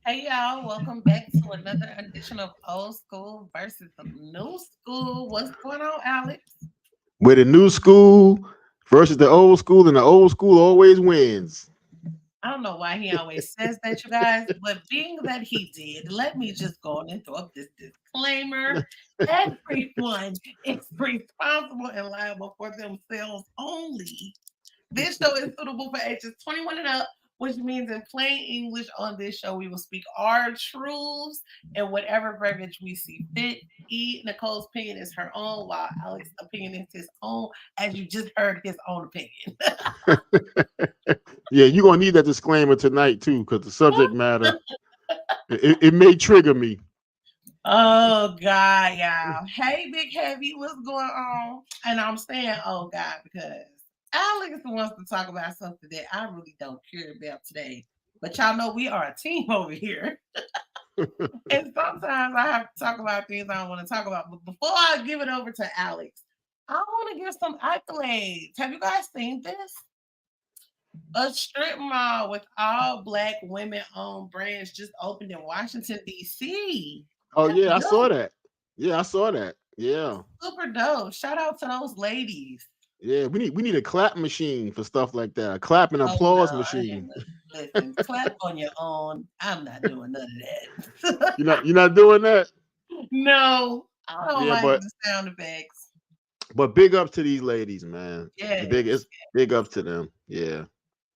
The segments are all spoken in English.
Hey y'all, welcome back to another edition of Old School versus the New School. What's going on, Alex? With the new school versus the old school, and the old school always wins. I don't know why he always says that, you guys, but being that he did, let me just go on and throw up this disclaimer. Everyone is responsible and liable for themselves only. This show is suitable for ages 21 and up, which means in plain English on this show, we will speak our truths and whatever verbiage we see fit. Nicole's opinion is her own, while Alex's opinion is his own, as you just heard his own opinion. Yeah, you're gonna need that disclaimer tonight too, because the subject matter it may trigger me. Oh God, y'all. Hey, Big Heavy, what's going on? And I'm saying, oh God, because Alex wants to talk about something that I really don't care about today. But y'all know we are a team over here. And sometimes I have to talk about things I don't want to talk about. But before I give it over to Alex, I want to give some accolades. Have you guys seen this? A strip mall with all Black women-owned brands just opened in Washington, D.C. Oh That's yeah, I saw dope. that. Yeah, I saw that. Yeah, Super dope. Shout out to those ladies. yeah. We need a clap machine for stuff like that. A clap and Oh no, applause I ain't machine. listen. Clap on your own. I'm not doing none of that. You're not doing that. No, I don't Yeah, like but the sound effects. big ups to these ladies, man. The Yes, biggest big ups to them. Yeah.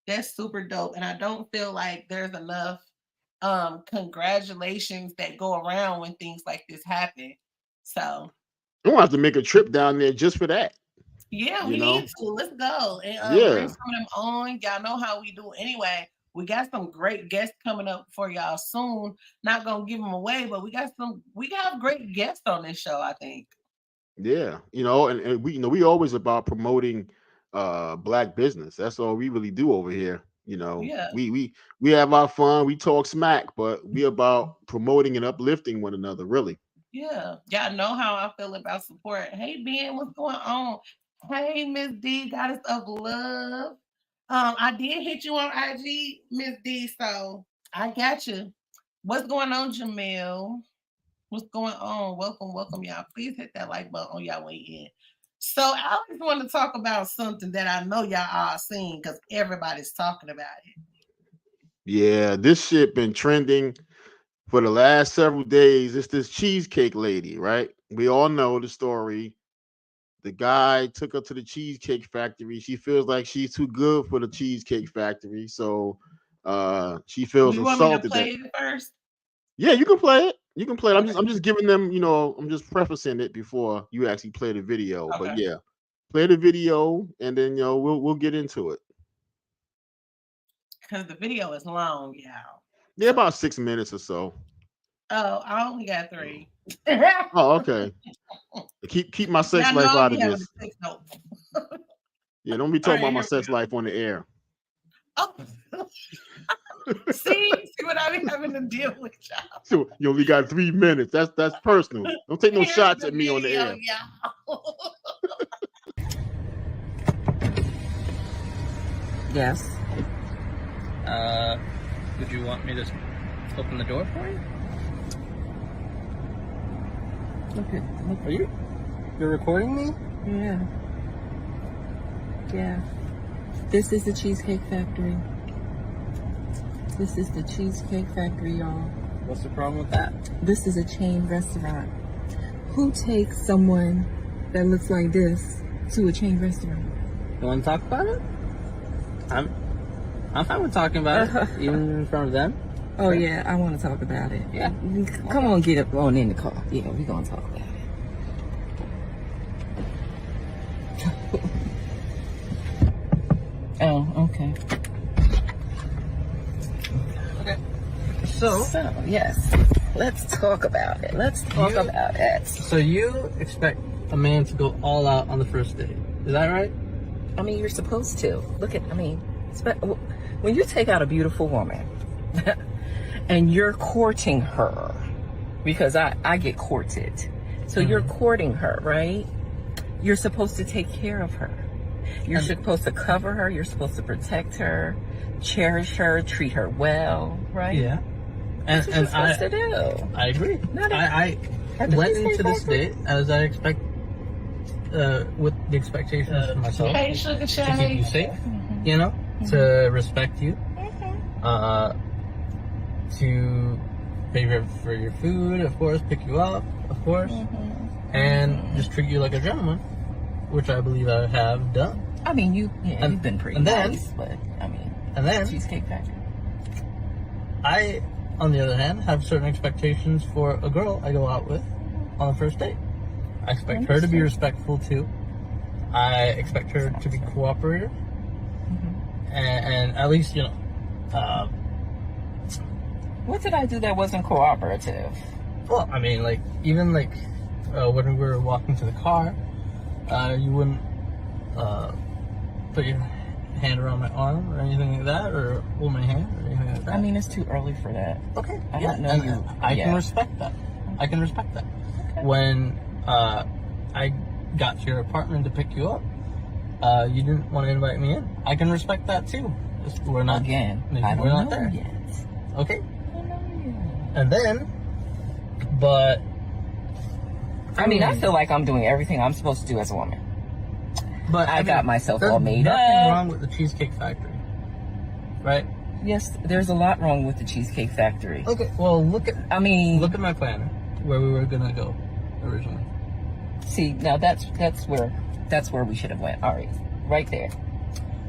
that's super dope, and I don't feel like there's enough congratulations that go around when things like this happen. So I'm gonna have to make a trip down there just for that. yeah, You we know? need to. Let's go and bring Yeah. some of them on. Y'all know how we do anyway. We got some great guests coming up for y'all soon. Not gonna give them away, but we have great guests on this show, I think. Yeah, and we we always about promoting black business. That's all we really do over here. Yeah, We have our fun, we talk smack, but we about promoting and uplifting one another, really. yeah. Y'all know how I feel about support. Hey Ben, what's going on? Hey Miss D, Goddess of Love. I did hit you on IG, Miss D, so I got you. What's going on, Jamil? What's going on? Welcome, welcome, y'all. Please hit that like button on y'all way in. So I always want to talk about something that I know y'all all seen because everybody's talking about it. Yeah, this shit been trending for the last several days. It's this cheesecake lady, right? We all know the story. The guy took her to the cheesecake factory. She feels like she's too good for the cheesecake factory, so she Do feels you want me to insulted that. play it first? Yeah, you can play it. You can play it. I'm Okay, just giving them, I'm just prefacing it before you actually play the video. But okay. yeah, play the video and then we'll get into it. Because the video is long, y'all. Yeah, So, about 6 minutes or so. oh, I only got three. y'all Oh, okay. Keep my sex know life I'll out be of having this. to take notes. Yeah, don't be All talking right, about my here we sex life on the air. go. Oh, see what I be having to deal with, y'all. So you only got 3 minutes. That's personal. Don't take no Here's shots the at me on the video, air. y'all. Yes. Would you want me to open the door for you? Okay. Are you? You're recording me? Yeah. Yeah. This is the Cheesecake Factory. This is the Cheesecake Factory, y'all. What's the problem with that? This is a chain restaurant. Who takes someone that looks like this to a chain restaurant? You want to talk about it? I'm fine with talking about it, even in front of them. Oh, yeah, I want to talk about it. Yeah. Come on, get up on in the car. Yeah, we're going to talk about it. Oh, okay. Okay. So, Yes, let's talk about it. Let's talk about it. so you expect a man to go all out on the first date? Is that right? I mean, you're supposed to. When you take out a beautiful woman and you're courting her, because I get courted. So you're courting her, right? You're supposed to take care of her. You're supposed to cover her. You're supposed to protect her, cherish her, treat her well, right? Yeah. That's what you're supposed to do. I agree. I went into this date as I expect, with the expectations for myself Hey, Sugar to Shay. keep you safe, you know, to respect you, to pay for your food, of course, pick you up, of course, and just treat you like a gentleman, which I believe I have done. I mean, you've been pretty nice, but I mean, and then Cheesecake Factory. I, on the other hand, have certain expectations for a girl I go out with on the first date. I expect her to be respectful too. I expect her to be cooperative, and at least, you know. What did I do that wasn't cooperative? Well, I mean, like, even like when we were walking to the car, you wouldn't put your hand around my arm or anything like that, or hold my hand or anything like that. I mean, it's too early for that. Okay. I don't know you. I can respect that. I can respect that. Okay. When I got to your apartment to pick you up, you didn't want to invite me in. I can respect that too. We're not Again. I don't we're not know there yet. Okay. I don't know yet. And then, but I mean, I feel like I'm doing everything I'm supposed to do as a woman. But I got myself all made There's nothing up. wrong with the Cheesecake Factory, right? Yes, there's a lot wrong with the Cheesecake Factory. Okay. Well, look at my planner where we were gonna go originally. See, now that's where we should have went. All right there.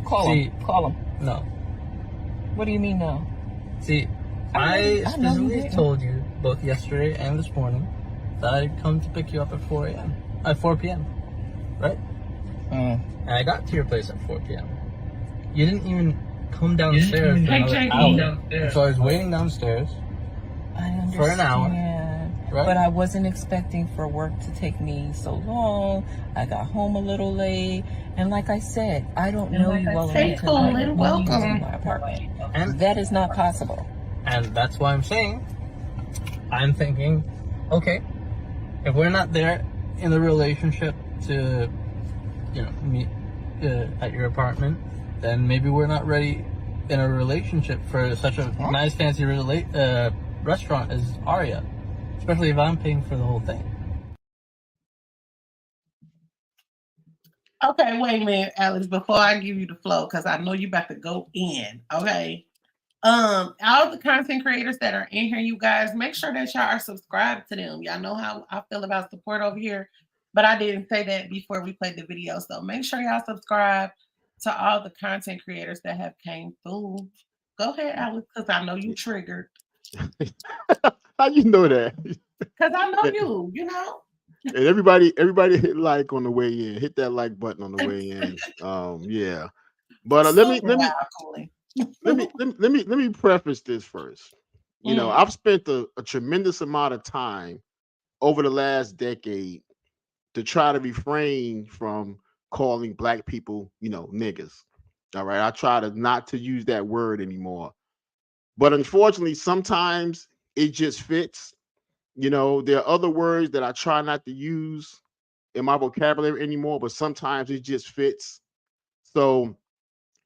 Call him. No. What do you mean no? See, I specifically told you both yesterday and this morning that I'd come to pick you up at 4 p.m. Right? And I got to your place at 4 p.m. You didn't even come downstairs for another hour. So I was waiting downstairs for an hour. Right? But I wasn't expecting for work to take me so long. I got home a little late. And like I said, I don't know you well enough to know welcome. my apartment. And that is not possible. And that's why I'm thinking, okay, if we're not there in the relationship to, you know, meet at your apartment, then maybe we're not ready in a relationship for such a nice, fancy restaurant as Aria. Especially if I'm paying for the whole thing. Okay, wait a minute, Alex, before I give you the flow, because I know you about to go in, okay? All the content creators that are in here, you guys, make sure that y'all are subscribed to them. Y'all know how I feel about support over here, but I didn't say that before we played the video. So make sure y'all subscribe to all the content creators that have came through. Go ahead, Alex, because I know you triggered. How you know that? Because I know you know. And everybody hit like on the way in. Hit that like button on the way in. Yeah. But let me preface this first. You know, I've spent a tremendous amount of time over the last decade to try to refrain from calling black people, you know, niggas. All right. I try to not to use that word anymore. But unfortunately, sometimes it just fits. You know, there are other words that I try not to use in my vocabulary anymore, but sometimes it just fits. So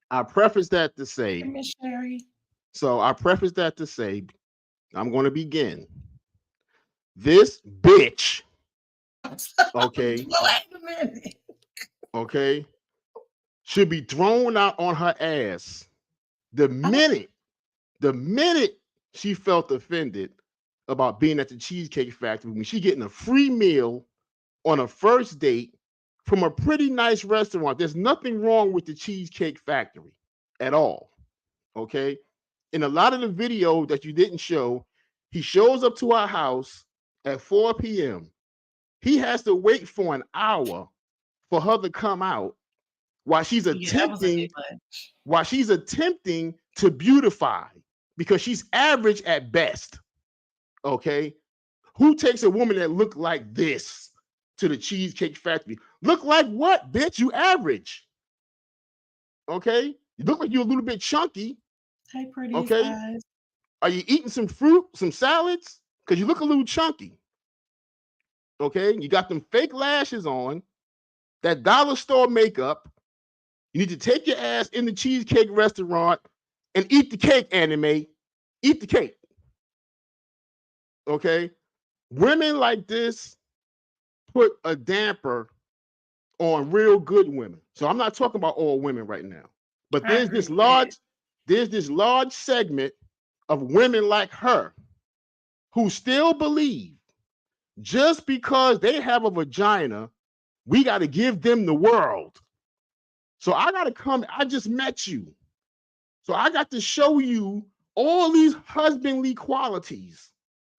I preface that to say, I'm going to begin. This bitch, okay, okay, should be thrown out on her ass the minute she felt offended about being at the Cheesecake Factory when she getting a free meal on a first date from a pretty nice restaurant. There's nothing wrong with the Cheesecake Factory at all, okay? In a lot of the video that you didn't show, he shows up to our house at 4 p.m. He has to wait for an hour for her to come out while she's attempting to beautify, because she's average at best. Okay, who takes a woman that look like this to the Cheesecake Factory? Look like what, bitch? You average. Okay, you look like you're a little bit chunky. Hey, pretty guys. Are you eating some fruit, some salads? Because you look a little chunky. Okay, you got them fake lashes on, that dollar store makeup. You need to take your ass in the Cheesecake restaurant and eat the cake, anime. Eat the cake. Okay, women like this put a damper on real good women. So I'm not talking about all women right now, but I there's agree this with that. large segment of women like her who still believe just because they have a vagina, we got to give them the world. So I got to come. I just met you. So I got to show you all these husbandly qualities.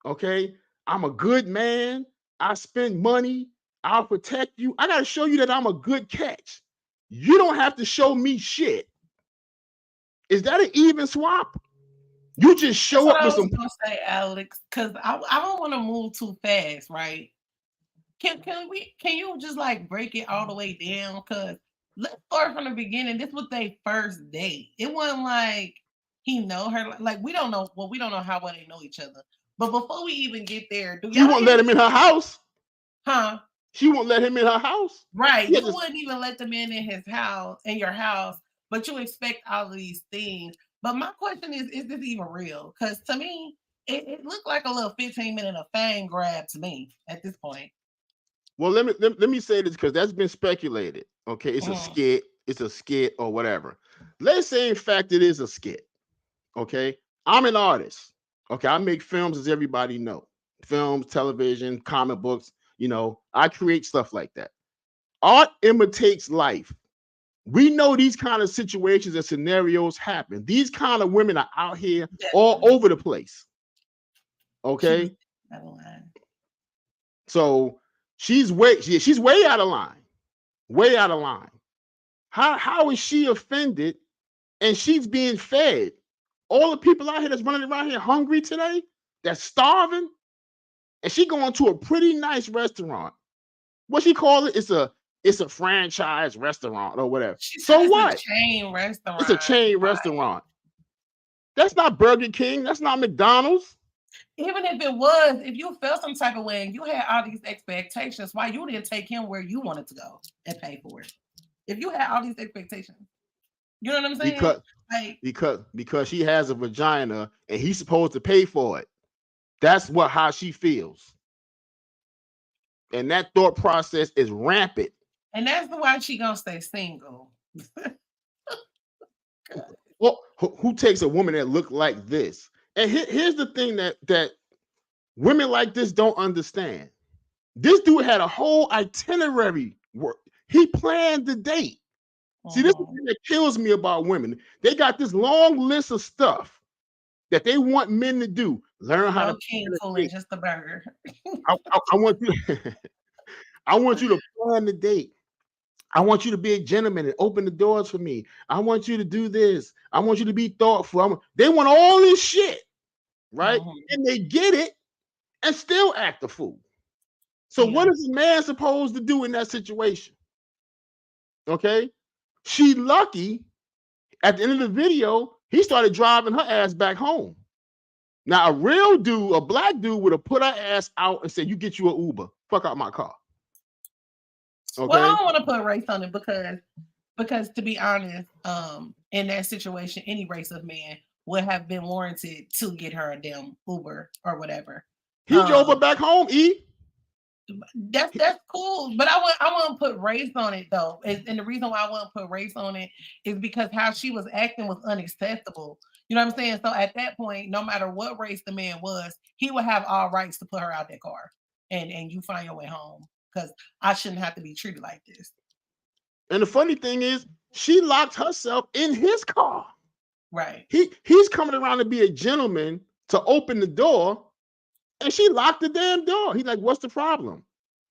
Okay. I'm a good man. I spend money. I'll protect you. I got to show you that I'm a good catch. You don't have to show me shit. Is that an even swap? You just That's show what up I with was some. gonna say, Alex, because I don't want to move too fast, right? Can you just like break it all the way down? Cause let's start from the beginning. This was their first date. It wasn't like he know her. Like we don't know. Well, we don't know how well they know each other. But before we even get there, do She y'all won't let him in her house. huh? She won't let him in her house. Right. Yeah, You wouldn't even let the man in his house, in your house, but you expect all of these things. But my question is this even real? Because to me, it looked like a little 15-minute of fame grab to me at this point. well, let me say this because that's been speculated. Okay, it's a Mhm. skit. It's a skit or whatever. Let's say, in fact, it is a skit. Okay, I'm an artist. Okay, I make films, as everybody know, films, television, comic books. I create stuff like that. Art imitates life. We know these kind of situations and scenarios happen. These kind of women are out here all Definitely. over the place. She was Okay, out of line. so she's way out of line. Way out of line. How is she offended and she's being fed? All the people out here that's running around here hungry today, that's starving, and she going to a pretty nice restaurant. What she call it? It's a franchise restaurant or whatever. She said So it's a what? chain It's a restaurant. chain Right. restaurant. That's not Burger King. That's not McDonald's. Even if it was, if you felt some type of way and you had all these expectations, why you didn't take him where you wanted to go and pay for it? If you had all these expectations, you know what I'm saying? Because Like, because she has a vagina and he's supposed to pay for it. That's how she feels. And that thought process is rampant. and that's why she gonna stay single. Well, who takes a woman that look like this? And here's the thing that women like this don't understand. This dude had a whole itinerary work. He planned the date. See, this is the thing that kills me about women. They got this long list of stuff that they want men to do. Learn how to No plan king a cooling, date. just a burger. I want you. I want you to plan the date. I want you to be a gentleman and open the doors for me. I want you to do this. I want you to be thoughtful. They want all this shit, right? And they get it and still act a fool. So what is a man supposed to do in that situation? Okay. She lucky at the end of the video, he started driving her ass back home. Now, a real dude, a black dude, would have put her ass out and said, "You get you an Uber. Fuck out my car." Okay. Well, I Okay. don't want to put race on it because to be honest, in that situation, any race of man would have been warranted to get her a damn Uber or whatever. He drove her back home, E. That's cool, but I wouldn't put race on it though, and the reason why I wouldn't put race on it is because how she was acting was unacceptable. You know what I'm saying? So at that point, no matter what race the man was, he would have all rights to put her out that car, and you find your way home because I shouldn't have to be treated like this. And the funny thing is, she locked herself in his car. Right. He's coming around to be a gentleman to open the door, and she locked the damn door. He's like, "What's the problem?"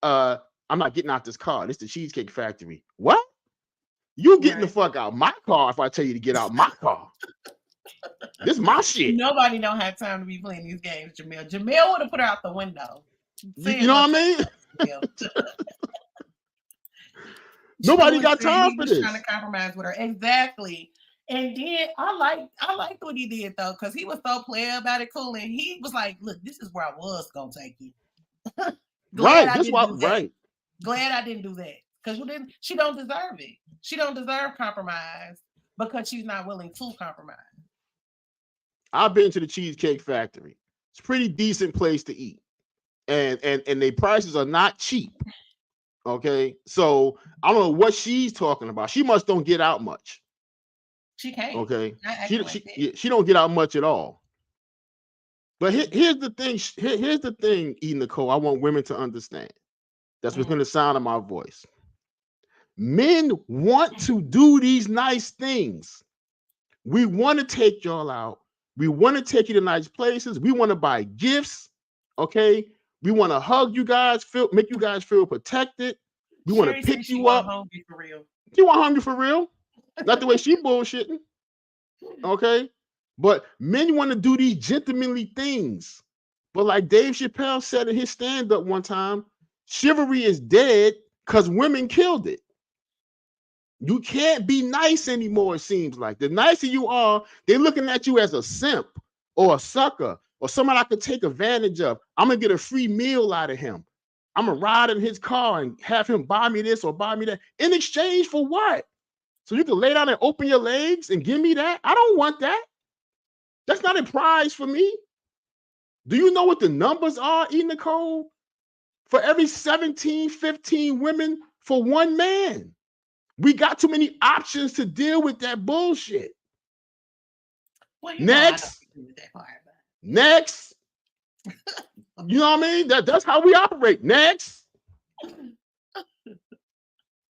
I'm not getting out this car. This is the Cheesecake Factory. What? You getting the fuck out my car if I tell you to get out my car. This is my shit. Nobody don't have time to be playing these games, Jamil. Jamil would have put her out the window. You know what I mean? Nobody got time for this. Trying to compromise with her. Exactly. And then I liked what he did though, because he was so player about it, cool. And he was like, "Look, this is where I was gonna take you." Right. That's why. Right. Glad I didn't do that because you didn't. She don't deserve it. She don't deserve compromise because she's not willing to compromise. I've been to the Cheesecake Factory. It's a pretty decent place to eat. And their prices are not cheap. Okay. So I don't know what she's talking about. She must don't get out much. She can't. Okay. She She don't get out much at all. But here's the thing. Here's the thing, TheeEnicole, I want women to understand. That's within the sound of my voice. Men want to do these nice things. We want to take y'all out. We want to take you to nice places. We want to buy gifts. Okay. We want to hug you guys, make you guys feel protected. We want to pick you up. Hungry for real. You want hungry for real? Not the way she bullshitting. Okay. But men want to do these gentlemanly things. But like Dave Chappelle said in his stand-up one time, chivalry is dead because women killed it. You can't be nice anymore, it seems like. The nicer you are, they're looking at you as a simp or a sucker or somebody I could take advantage of. I'm going to get a free meal out of him. I'm going to ride in his car and have him buy me this or buy me that. In exchange for what? So you can lay down and open your legs and give me that? I don't want that. That's not a prize for me. Do you know what the numbers are, TheeEnicole? For every 17, 15 women for one man. We got too many options to deal with that bullshit. Well, next. Next. You know what I mean? That's how we operate. Next.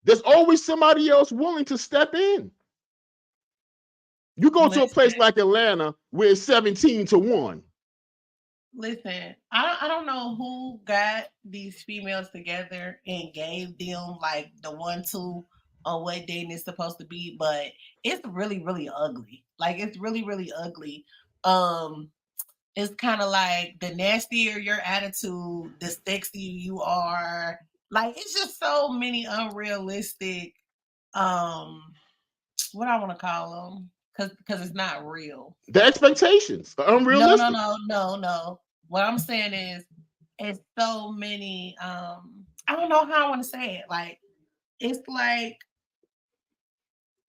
There's always somebody else willing to step in. You go to a place like Atlanta where it's 17-1. Listen, I don't know who got these females together and gave them like the 1-2 on what dating is supposed to be, but it's really, really ugly. Like it's really, really ugly. It's kind of like the nastier your attitude, the sexier you are. Like it's just so many unrealistic, what I want to call them. Because it's not real. The expectations are unrealistic. No. What I'm saying is, it's so many. I don't know how I want to say it. Like, it's like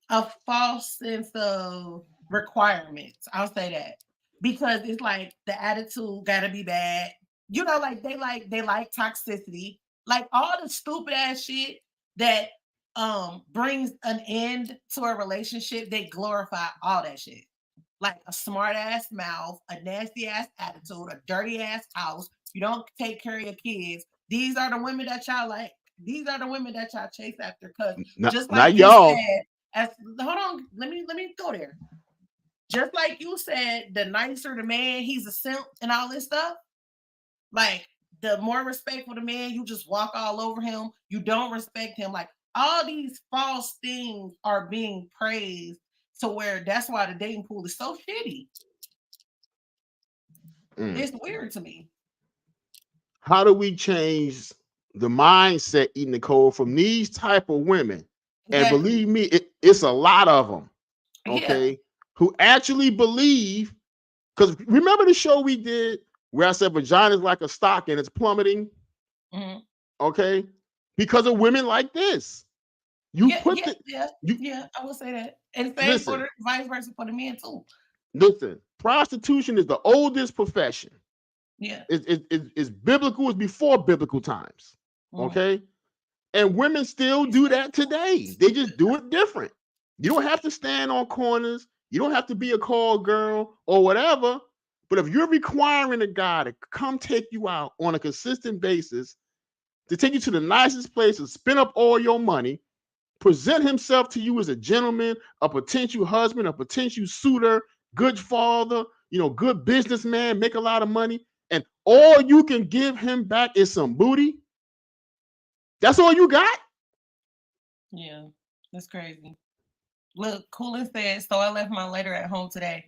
a false sense of requirements. I'll say that because it's like the attitude got to be bad. You know, like they like toxicity, like all the stupid ass shit that brings an end to a relationship. They glorify all that shit, like a smart ass mouth, a nasty ass attitude, a dirty ass house. You don't take care of your kids. These are the women that y'all like. These are the women that y'all chase after. Because just like you said, hold on, let me go there. Just like you said, the nicer the man, he's a simp and all this stuff. Like the more respectful the man, you just walk all over him. You don't respect him. Like all these false things are being praised to where that's why the dating pool is so shitty. It's weird to me. How do we change the mindset, TheeEnicole, from these type of women? And believe me, it's a lot of them, okay, who actually believe, because remember the show we did where I said vagina is like a stock and it's plummeting, okay, because of women like this. I will say that. And same for the vice versa for the men too. Listen, prostitution is the oldest profession. Yeah. It's biblical, it's before biblical times. Okay. And women still do that today. They just do it different. You don't have to stand on corners. You don't have to be a call girl or whatever. But if you're requiring a guy to come take you out on a consistent basis, to take you to the nicest places, spend up all your money, present himself to you as a gentleman, a potential husband, a potential suitor, good father, good businessman, make a lot of money, and all you can give him back is some booty. That's all you got? Yeah, that's crazy. Look, Coolin said, so I left my lighter at home today.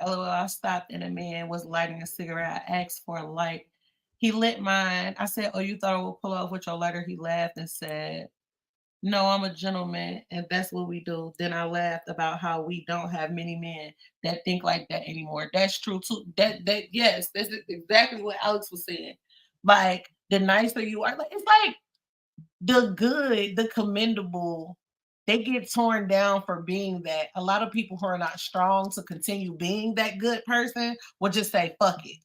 LOL, I stopped and a man was lighting a cigarette. I asked for a light. He lit mine. I said, oh, you thought I would pull off with your lighter? He laughed and said, no, I'm a gentleman, and that's what we do. Then I laughed about how we don't have many men that think like that anymore. That's true too. Yes, that's exactly what Alex was saying. Like the nicer you are, like it's like the good, the commendable, they get torn down for being that. A lot of people who are not strong to continue being that good person will just say, fuck it.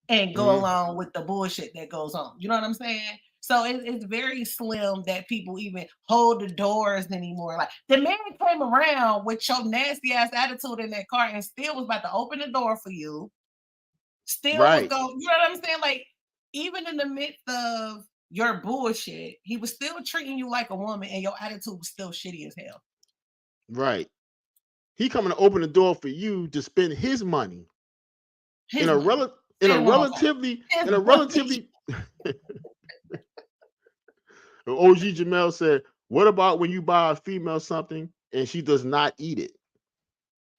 and go along with the bullshit that goes on. You know what I'm saying? So it's very slim that people even hold the doors anymore. Like the man came around with your nasty ass attitude in that car and still was about to open the door for you. Still was going, you know what I'm saying? Like, even in the midst of your bullshit, he was still treating you like a woman and your attitude was still shitty as hell. Right. He coming to open the door for you to spend his money. In a relatively OG Jamel said, what about when you buy a female something and she does not eat it?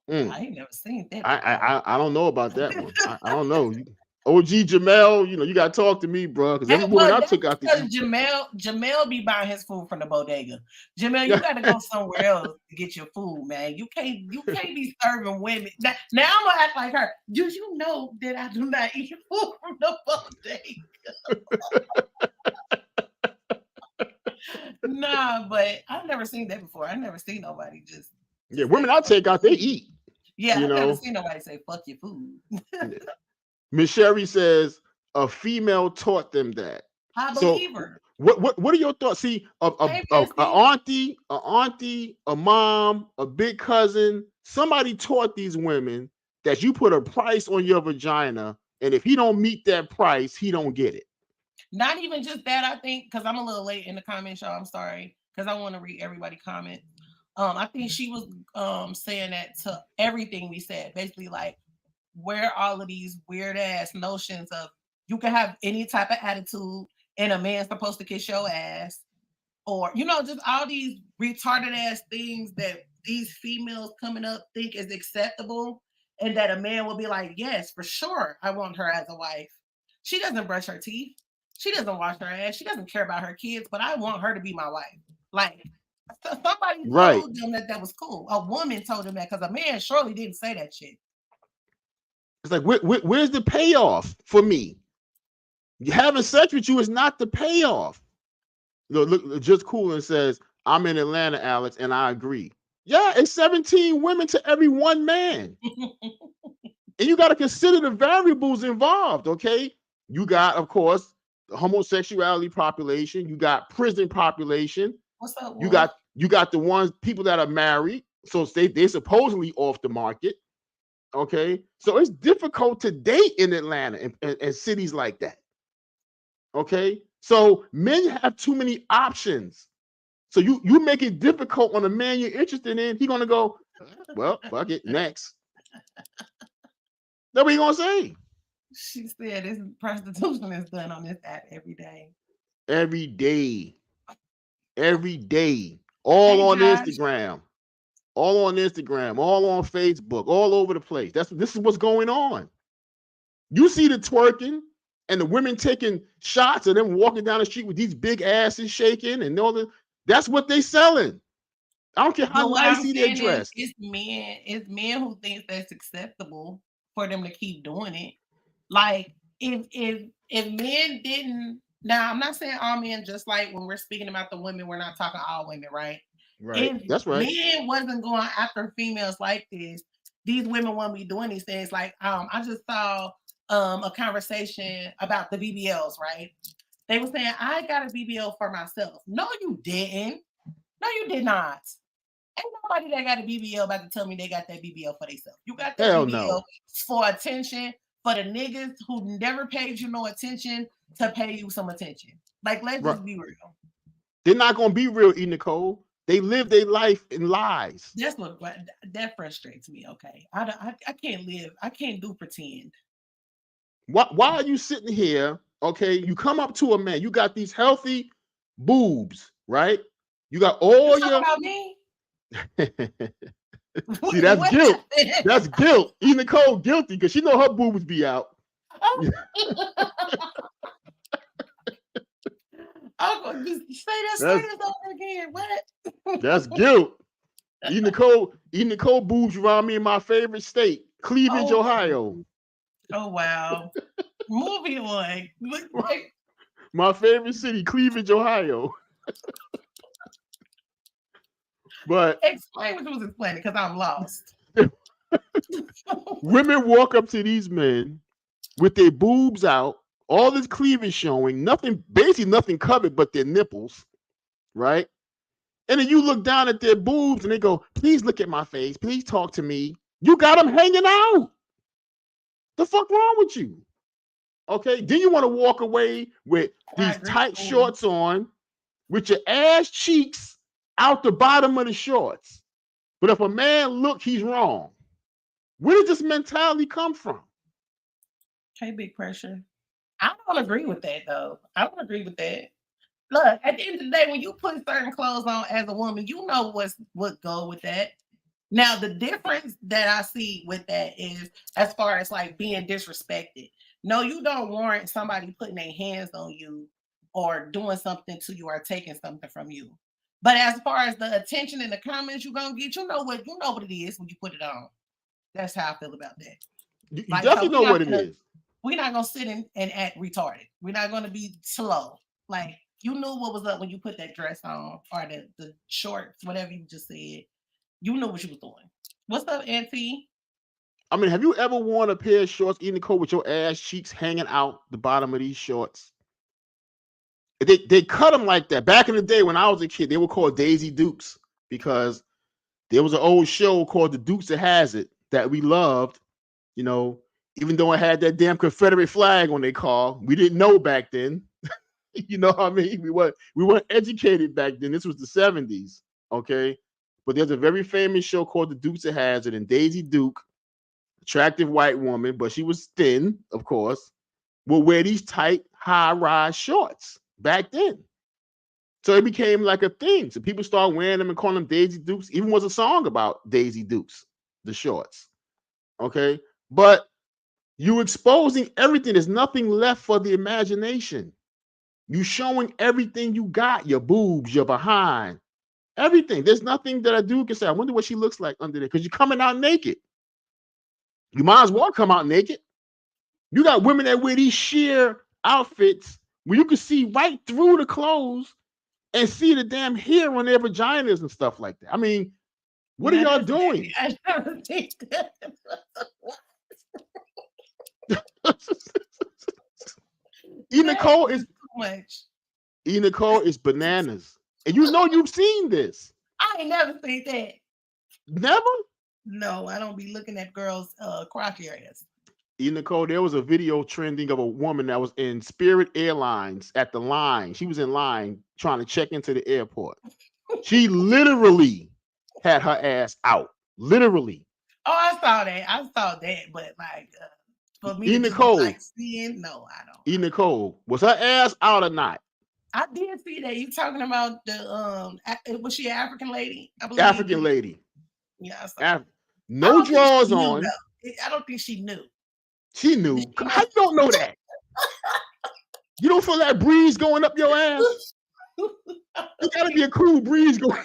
I ain't never seen that. I don't know about that one. I don't know. OG Jamel, you got to talk to me, bro. Because every woman I took out to Jamel be buying his food from the bodega. Jamel, you got to go somewhere else to get your food, man. You can't be serving women. Now I'm gonna act like her. Do you know that I do not eat food from the bodega? Nah, but I've never seen that before. I've never seen nobody just. Yeah, women I take out, they eat. Yeah, I've never seen nobody say "fuck your food." Miss Sherry says a female taught them that. I believe her. What are your thoughts? See, a auntie, a mom, a big cousin, somebody taught these women that you put a price on your vagina, and if he don't meet that price, he don't get it. Not even just that, I think, because I'm a little late in the comment show. I'm sorry, because I want to read everybody's comment. I think she was saying that to everything we said, basically like where all of these weird ass notions of you can have any type of attitude and a man's supposed to kiss your ass, or just all these retarded ass things that these females coming up think is acceptable, and that a man will be like, yes, for sure, I want her as a wife. She doesn't brush her teeth. She doesn't wash her ass. She doesn't care about her kids, but I want her to be my wife. Like, somebody told them that was cool. A woman told them that, because a man surely didn't say that shit. It's like, where's the payoff for me? Having sex with you is not the payoff. Look, just cool and says, I'm in Atlanta, Alex, and I agree. Yeah, it's 17 women to every one man. And you got to consider the variables involved, okay? You got, of course, the homosexuality population. You got prison population. What's up? You got the people that are married, so they supposedly off the market. Okay, so it's difficult to date in Atlanta and cities like that. Okay, so men have too many options. So you make it difficult on a man you're interested in. He's gonna go, well, fuck it, next. That's what he gonna say. She said this prostitution is done on this app every day. Every day. Every day. All on Instagram. All on Instagram, all on Facebook, all over the place. This is what's going on. You see the twerking and the women taking shots and them walking down the street with these big asses shaking and all that. That's what they selling. I don't care how nicely they're dressed. It's men who think that's acceptable for them to keep doing it. Like if men didn't, now I'm not saying all men, just like when we're speaking about the women, we're not talking all women, right? Right. If that's right. Men wasn't going after females like this, these women won't be doing these things. Like I just saw a conversation about the BBLs, right? They were saying, I got a BBL for myself. No, you didn't. No, you did not. Ain't nobody that got a BBL about to tell me they got that BBL for themselves. You got that BBL for attention, for the niggas who never paid you no attention to pay you some attention. Like, let's just be real. They're not going to be real, TheeEnicole. They live their life in lies. That's what that frustrates me. Okay, I can't live. I can't do pretend. Why are you sitting here? Okay, you come up to a man. You got these healthy boobs, right? You got all your. About me? See, that's guilt. That's guilt. TheeEnicole guilty because she know her boobs be out. I'm just say that over again. What? That's guilt. TheeEnicole boobs around me in my favorite state, Cleveland, Ohio. Oh wow. Moving on. My favorite city, Cleveland, Ohio. But explain what you was explaining because I'm lost. Women walk up to these men with their boobs out, all this cleavage showing, basically nothing covered but their nipples, right? And then you look down at their boobs and they go, please look at my face. Please talk to me. You got them hanging out. The fuck wrong with you? Okay. Then you want to walk away with these tight shorts on with your ass cheeks out the bottom of the shorts. But if a man look, he's wrong. Where did this mentality come from? Hey, Big Pressure. I don't agree with that, though. I don't agree with that. Look, at the end of the day, when you put certain clothes on as a woman, you know what go with that. Now, the difference that I see with that is as far as like being disrespected. No, you don't warrant somebody putting their hands on you or doing something to you or taking something from you. But as far as the attention in the comments you're gonna get, you know what it is when you put it on. That's how I feel about that. You like, definitely know what it is. We're not gonna sit and act retarded. We're not gonna be slow. Like, you knew what was up when you put that dress on or the shorts, whatever you just said. You knew what you was doing. What's up, Auntie? I mean, have you ever worn a pair of shorts, TheeEnicole, with your ass cheeks hanging out the bottom of these shorts? They cut them like that. Back in the day when I was a kid, they were called Daisy Dukes because there was an old show called The Dukes of Hazzard that we loved, you know, even though it had that damn Confederate flag on their car. We didn't know back then. You know what I mean? We weren't educated back then. This was the 70s, okay? But there's a very famous show called The Dukes of Hazzard, and Daisy Duke, attractive white woman, but she was thin, of course, would wear these tight, high-rise shorts back then. So it became like a thing. So people started wearing them and calling them Daisy Dukes. Even was a song about Daisy Dukes, the shorts, okay? But you exposing everything. There's nothing left for the imagination. You showing everything you got, your boobs, your behind, everything. There's nothing that a dude can say, I wonder what she looks like under there, because you're coming out naked. You might as well come out naked. You got women that wear these sheer outfits where you can see right through the clothes and see the damn hair on their vaginas and stuff like that. I mean, what are y'all doing? I don't think that. TheeEnicole is too much. TheeEnicole is bananas. And you know you've seen this. I ain't never seen that. Never? No, I don't be looking at girls' crotch areas. TheeEnicole, there was a video trending of a woman that was in Spirit Airlines at the line. She was in line trying to check into the airport. She literally had her ass out. Literally. Oh, I saw that. But like, for me, TheeEnicole, like seeing, no, I don't. TheeEnicole, was her ass out or not? I did see that. You talking about the was she an African lady? I believe. African lady. Yeah, I saw no drawers on. I don't think she knew. She knew. How you don't know that? You don't feel that breeze going up your ass? It gotta be a cool breeze going.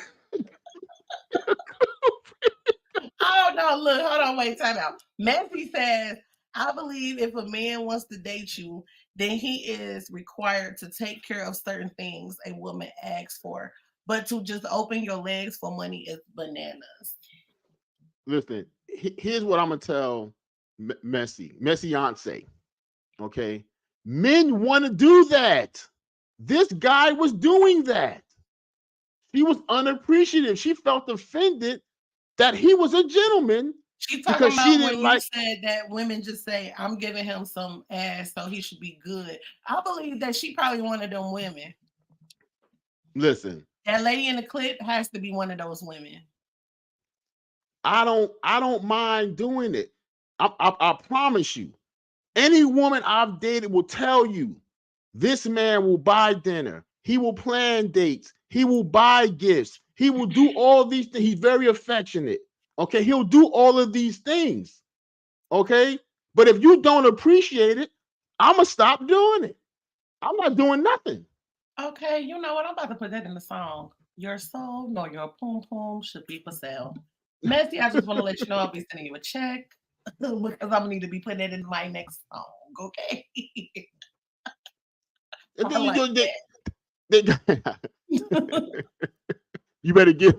Oh no! Look, hold on, wait, time out. Messi says, I believe if a man wants to date you, then he is required to take care of certain things a woman asks for. But to just open your legs for money is bananas. Listen, here's what I'm gonna tell Messiance. Okay, men want to do that. This guy was doing that. She was unappreciative. She felt offended that he was a gentleman. She talking about when you said that women just say, I'm giving him some ass, so he should be good. I believe that she probably one of them women. Listen. That lady in the clip has to be one of those women. I don't mind doing it. I promise you. Any woman I've dated will tell you, this man will buy dinner. He will plan dates. He will buy gifts. He will do all these things. He's very affectionate. Okay, he'll do all of these things. Okay, but if you don't appreciate it, I'm gonna stop doing it. I'm not doing nothing. Okay, you know what? I'm about to put that in the song. Your soul nor your pum pum should be for sale. Messi, I just want to let you know I'll be sending you a check because I'm gonna need to be putting it in my next song. Okay. And then you better give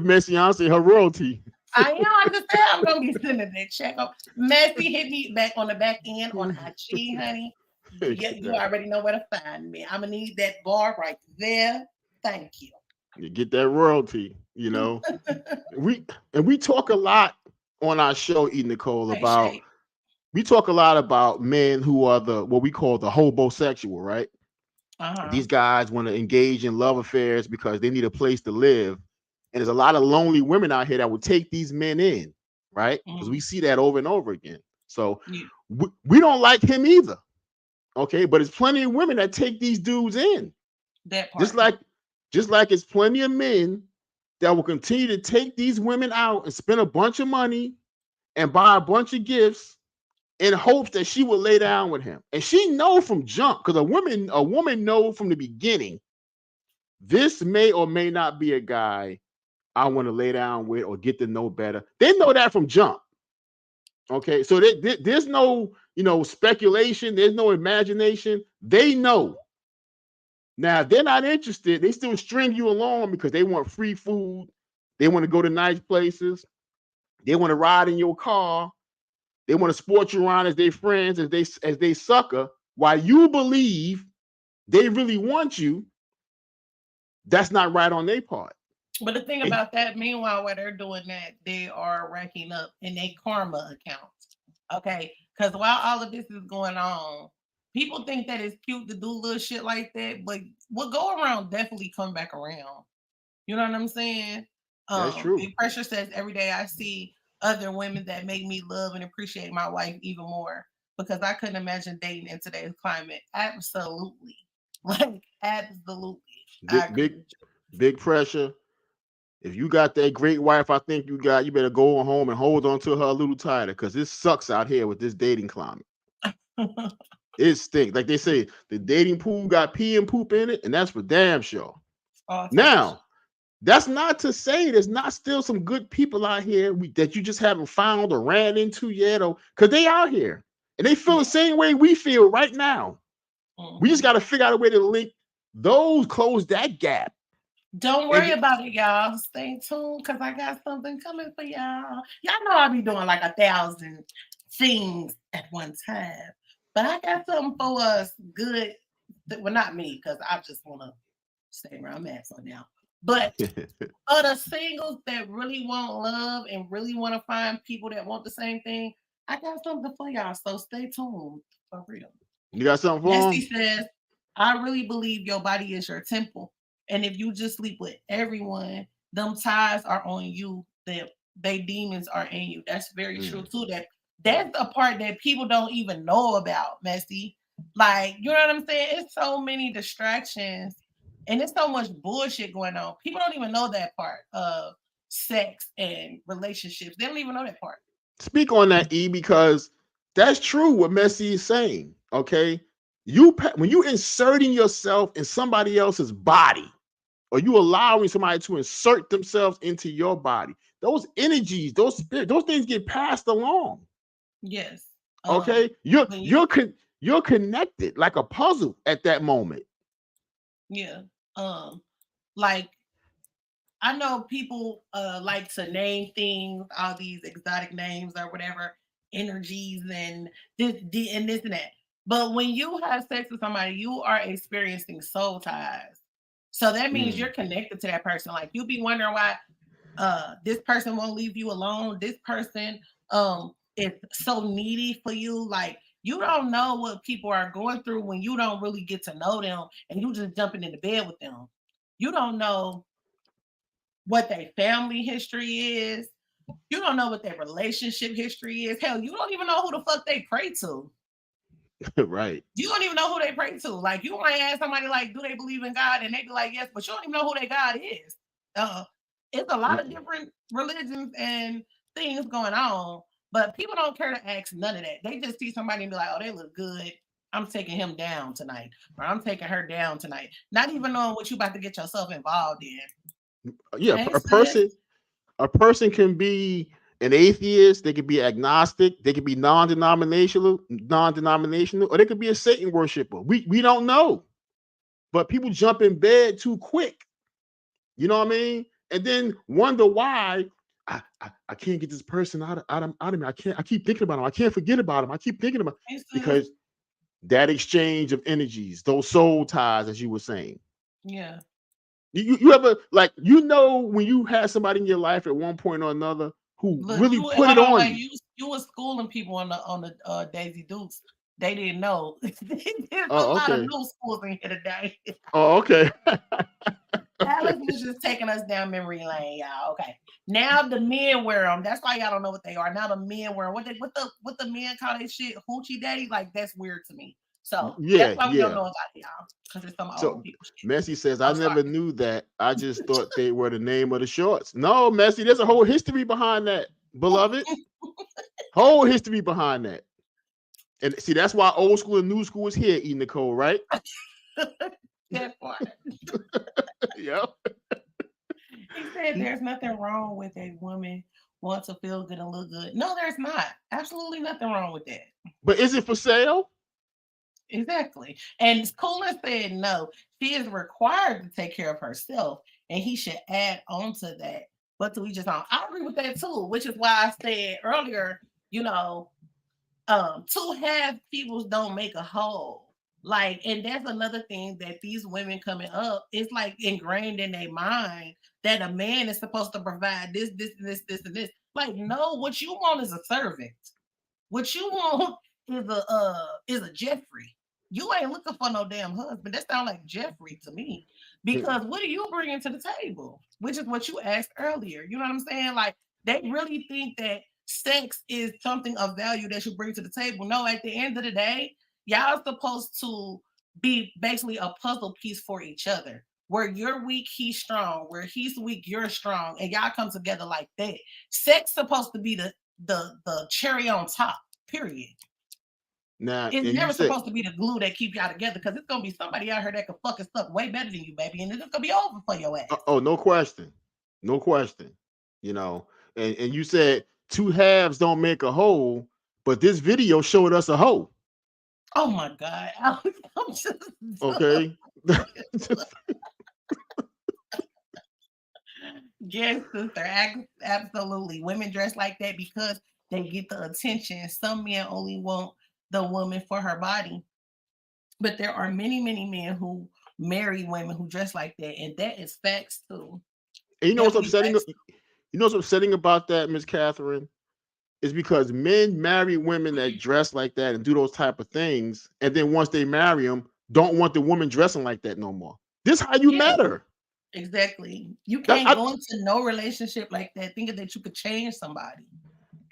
Messiance her royalty. I am. I just said I'm gonna be sending that check. Messy, hit me back on the back end on IG, honey. You already know where to find me. I'm gonna need that bar right there. Thank you. You get that royalty, you know. we talk a lot on our show, TheeEnicole, about we talk a lot about men who are what we call the hobosexual, right? These guys want to engage in love affairs because they need a place to live. And there's a lot of lonely women out here that will take these men in, right? Because we see that over and over again. So we don't like him either. Okay, but there's plenty of women that take these dudes in. That part. Just like it's plenty of men that will continue to take these women out and spend a bunch of money and buy a bunch of gifts in hopes that she will lay down with him. And she know from jump, because a woman know from the beginning, this may or may not be a guy I want to lay down with or get to know better. They know that from jump. Okay, so there's no, speculation. There's no imagination. They know. Now, if they're not interested, they still string you along because they want free food. They want to go to nice places. They want to ride in your car. They want to sport you around as their friends, as they sucker. While you believe they really want you, that's not right on their part. But the thing about that, meanwhile, while they're doing that, they are racking up in their karma accounts. Okay, because while all of this is going on, people think that it's cute to do little shit like that, but what go around definitely come back around. You know what I'm saying? That's true. Big Pressure says every day I see other women that make me love and appreciate my wife even more, because I couldn't imagine dating in today's climate. Absolutely. Like, absolutely. Big Pressure. If you got that great wife I think you got, you better go home and hold on to her a little tighter, because it sucks out here with this dating climate. It stinks. Like they say, the dating pool got pee and poop in it, and that's for damn sure. Now, that's not to say there's not still some good people out here that you just haven't found or ran into yet, or because they out here and they feel the same way we feel right now. We just got to figure out a way to link those, close that gap. Don't worry about it, y'all. Stay tuned, because I got something coming for y'all. Y'all know I'll be doing like 1,000 things at one time. But I got something for us good. Well, not me, because I just want to stay where I'm at for now. But for the singles that really want love and really want to find people that want the same thing, I got something for y'all. So stay tuned, for real. You got something for Nessie says, I really believe your body is your temple. And if you just sleep with everyone, them ties are on you. They demons are in you. That's very true too. That's a part that people don't even know about, Messy. Like, you know what I'm saying? It's so many distractions and it's so much bullshit going on. People don't even know that part of sex and relationships. They don't even know that part. Speak on that, E, because that's true what Messy is saying. Okay, when you inserting yourself in somebody else's body, or you allowing somebody to insert themselves into your body, those energies, those spirits, those things get passed along. Yes. Okay. You're connected like a puzzle at that moment. Yeah. Like, I know people like to name things, all these exotic names or whatever, energies and this and that. But when you have sex with somebody, you are experiencing soul ties. So that means you're connected to that person. Like, you'll be wondering why this person won't leave you alone. This person is so needy for you. Like, you don't know what people are going through when you don't really get to know them and you just jumping into bed with them. You don't know what their family history is. You don't know what their relationship history is. Hell, you don't even know who the fuck they pray to. Right. You don't even know who they pray to. Like, you might ask somebody, like, do they believe in God? And they be like, yes, but you don't even know who their God is. It's a lot of different religions and things going on, but people don't care to ask none of that. They just see somebody and be like, oh, they look good. I'm taking him down tonight, or I'm taking her down tonight. Not even knowing what you about to get yourself involved in. Yeah, a person can be an atheist, they could be agnostic, they could be non-denominational, or they could be a Satan worshiper. We don't know. But people jump in bed too quick. You know what I mean? And then wonder why I can't get this person out of me. I keep thinking about him. I can't forget about him. I keep thinking about because that exchange of energies, those soul ties, as you were saying. Yeah. You ever like when you had somebody in your life at one point or another who really put it on you. You were schooling people on the Daisy Dukes. They didn't know. There's a Oh, lot of okay. new schools in here today. Oh, okay. Alex was just taking us down memory lane, y'all. Okay. Now the men wear them. That's why y'all don't know what they are. Now the men wear them. What the men call that shit? Hoochie daddy? Like, that's weird to me. So that's why we don't know about y'all. Because it's some old people shit. Messi says, I never knew that. I just thought they were the name of the shorts. No, Messi, there's a whole history behind that, beloved. Whole history behind that. And see, that's why old school and new school is here, TheeEnicole, right? That part. Yep. He said there's nothing wrong with a woman want to feel good and look good. No, there's not. Absolutely nothing wrong with that. But is it for sale? Exactly. And Cooler said no. She is required to take care of herself, and he should add on to that. But to each his own. I agree with that too, which is why I said earlier, two half peoples don't make a whole. Like, and that's another thing that these women coming up, it's like ingrained in their mind that a man is supposed to provide this, and this. Like, no, what you want is a servant. What you want is a Jeffrey. You ain't looking for no damn husband. That sounds like Jeffrey to me. Because what are you bringing to the table? Which is what you asked earlier. You know what I'm saying? Like, they really think that sex is something of value that you bring to the table. No, at the end of the day, y'all supposed to be basically a puzzle piece for each other. Where you're weak, he's strong. Where he's weak, you're strong. And y'all come together like that. Sex supposed to be the cherry on top, period. Now, it's never supposed to be the glue that keep y'all together, because it's gonna be somebody out here that can fucking stuff way better than you, baby, and it's gonna be over for your ass. Oh, no question. And you said two halves don't make a whole, but this video showed us a whole. Oh my God, Alex, I'm just okay. Yes, sister, absolutely. Women dress like that because they get the attention. Some men only want the woman for her body, but there are many men who marry women who dress like that, and that is facts too. And you know what's upsetting? You know what's upsetting about that, Miss Catherine, is because men marry women that dress like that and do those type of things, and then once they marry them, don't want the woman dressing like that no more. This is how you met her. Exactly. You can't go into no relationship like that thinking that you could change somebody.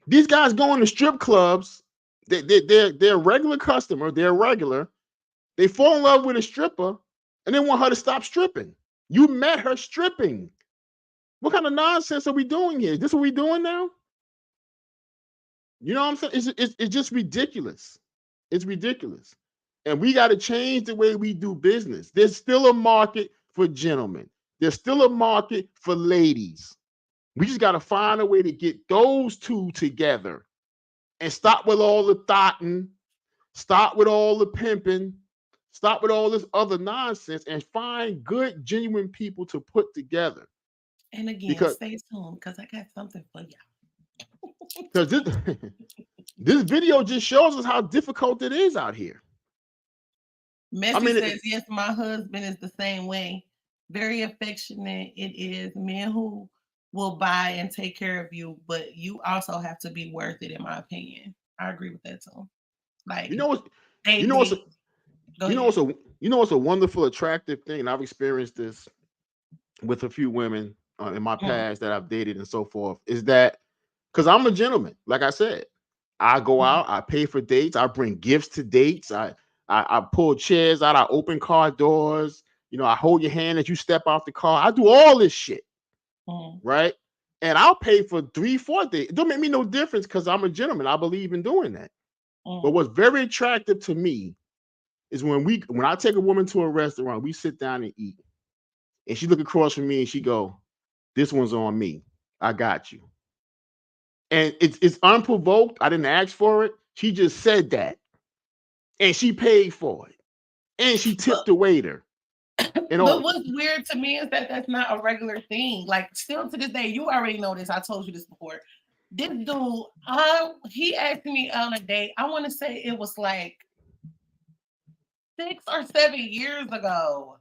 These guys go into strip clubs. They're a regular customer. They're regular. They fall in love with a stripper and they want her to stop stripping. You met her stripping. What kind of nonsense are we doing here? Is this what we're doing now? You know what I'm saying? It's just ridiculous. It's ridiculous. And we got to change the way we do business. There's still a market for gentlemen. There's still a market for ladies. We just got to find a way to get those two together and stop with all the thotting, stop with all the pimping, stop with all this other nonsense, and find good, genuine people to put together. And again, stay tuned because I got something for y'all. Because this video just shows us how difficult it is out here. Messi says, yes, my husband is the same way. Very affectionate. It is men who will buy and take care of you, but you also have to be worth it, in my opinion. I agree with that too. Like, what's a wonderful, attractive thing, and I've experienced this with a few women in my past that I've dated and so forth, is that because I'm a gentleman, like I said, I go out, I pay for dates, I bring gifts to dates, I pull chairs out, I open car doors, I hold your hand as you step out the car. I do all this shit. Right? And I'll pay for 3-4 days. It don't make me no difference because I'm a gentleman. I believe in doing that. But what's very attractive to me is when I take a woman to a restaurant, we sit down and eat. And she look across from me and she go, this one's on me. I got you. And it's unprovoked. I didn't ask for it. She just said that. And she paid for it. And she tipped the waiter. You But know, what's weird to me is that that's not a regular thing. Like, still to this day, you already know this. I told you this before. This dude, he asked me on a date. I want to say it was like 6 or 7 years ago.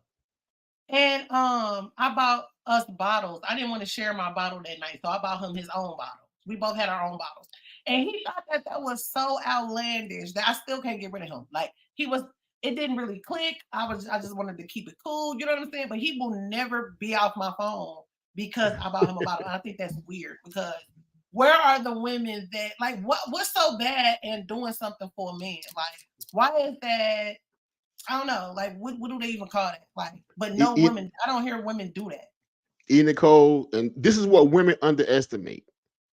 And I bought us bottles. I didn't want to share my bottle that night, so I bought him his own bottle. We both had our own bottles. And he thought that that was so outlandish that I still can't get rid of him. Like, it didn't really click. I just wanted to keep it cool. You know what I'm saying? But he will never be off my phone because I bought him a bottle. And I think that's weird because where are the women that like what's so bad in doing something for a man? Like, why is that? I don't know. Like, what do they even call that? Like, but no women. I don't hear women do that. TheeEnicole, and this is what women underestimate.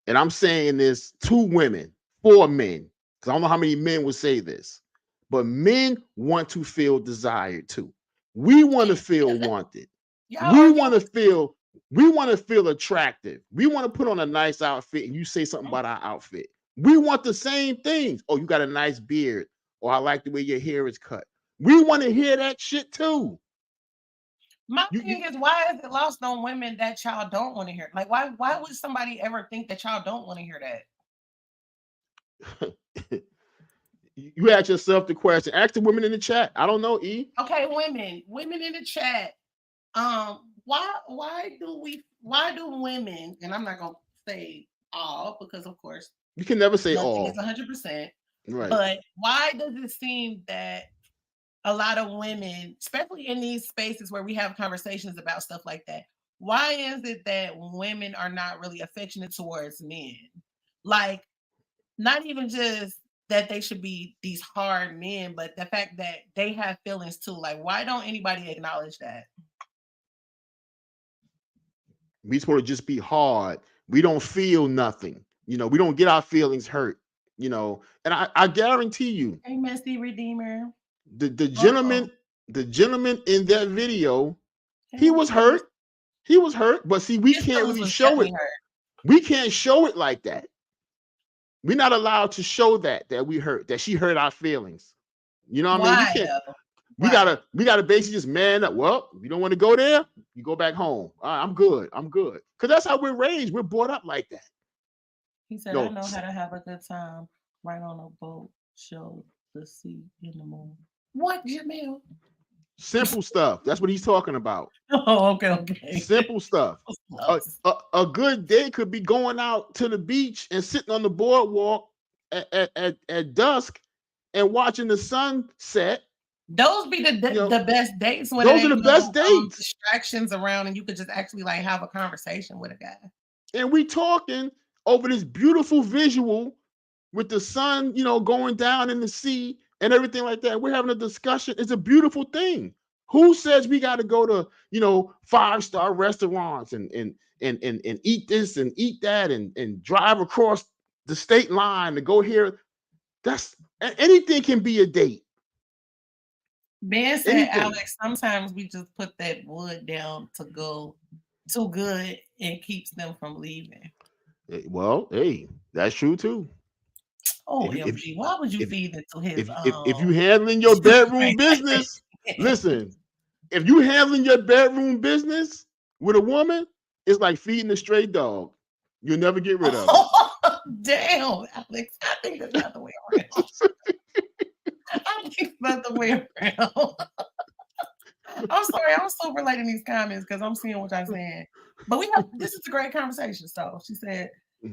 And I'm saying this to women, for men, because I don't know how many men would say this, but men want to feel desired too. We want to feel wanted. We want to feel attractive. We want to put on a nice outfit and you say something about our outfit. We want the same things. Oh, you got a nice beard, or I like the way your hair is cut. We want to hear that shit too. My thing is, why is it lost on women that y'all don't want to hear? Like, why would somebody ever think that y'all don't want to hear that? You ask yourself the question. Ask the women in the chat. I don't know, E. Okay, women in the chat. Why do women? And I'm not gonna say all because, of course, you can never say all. It's 100%. Right. But why does it seem that a lot of women, especially in these spaces where we have conversations about stuff like that, why is it that women are not really affectionate towards men? Like, not even just that they should be these hard men, but the fact that they have feelings too. Like, why don't anybody acknowledge that? We supposed to just be hard. We don't feel nothing. You know, we don't get our feelings hurt. You know, and I guarantee you. Hey, Messy Redeemer. The gentleman in that video, he was hurt. He was hurt, but see, we can't really show it. We can't show it like that. We're not allowed to show that we hurt, that she hurt our feelings. You know what I mean? We can't. We gotta basically just man up. Well, you don't want to go there, you go back home. I'm good. Because that's how we're raised. We're brought up like that. He said, I know how to have a good time right on a boat, show the sea in the moon. What, Jamil? Simple stuff. That's what he's talking about. Oh, okay. Simple stuff. A good day could be going out to the beach and sitting on the boardwalk at dusk and watching the sun set. Those be the best dates. When those are the best dates. Distractions around, and you could just actually like have a conversation with a guy. And we talking over this beautiful visual with the sun, going down in the sea and everything like that. We're having a discussion. It's a beautiful thing. Who says we got to go to, 5-star restaurants and eat this and eat that and drive across the state line to go here? That's anything can be a date. Ben said, Alex, sometimes we just put that wood down to go too good and keeps them from leaving. Well, hey, that's true too. Oh, MG, why would you feed it to his? If you handling your bedroom business, listen. If you handling your bedroom business with a woman, it's like feeding a stray dog. You'll never get rid of it. Damn, Alex, I think that's not the way around. I think it's not the way around. I'm sorry, I'm so relating these comments because I'm seeing what y'all saying. But this is a great conversation. So she said,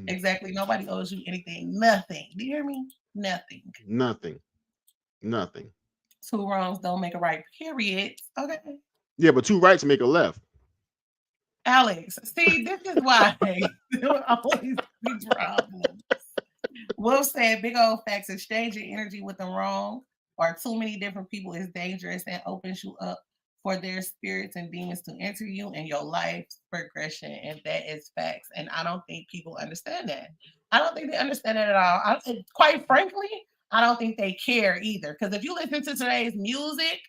exactly, nobody owes you anything. Nothing. Do you hear me? Nothing. Nothing. 2 wrongs don't make a right, period. Okay. Yeah, but 2 rights make a left. Alex, see, this is why there will always be problems. Wolf said, big old facts, exchanging energy with the wrong or too many different people is dangerous and opens you up for their spirits and demons to enter you in your life's progression. And that is facts. And I don't think people understand that. I don't think they understand it at all. Quite frankly, I don't think they care either. Because if you listen to today's music,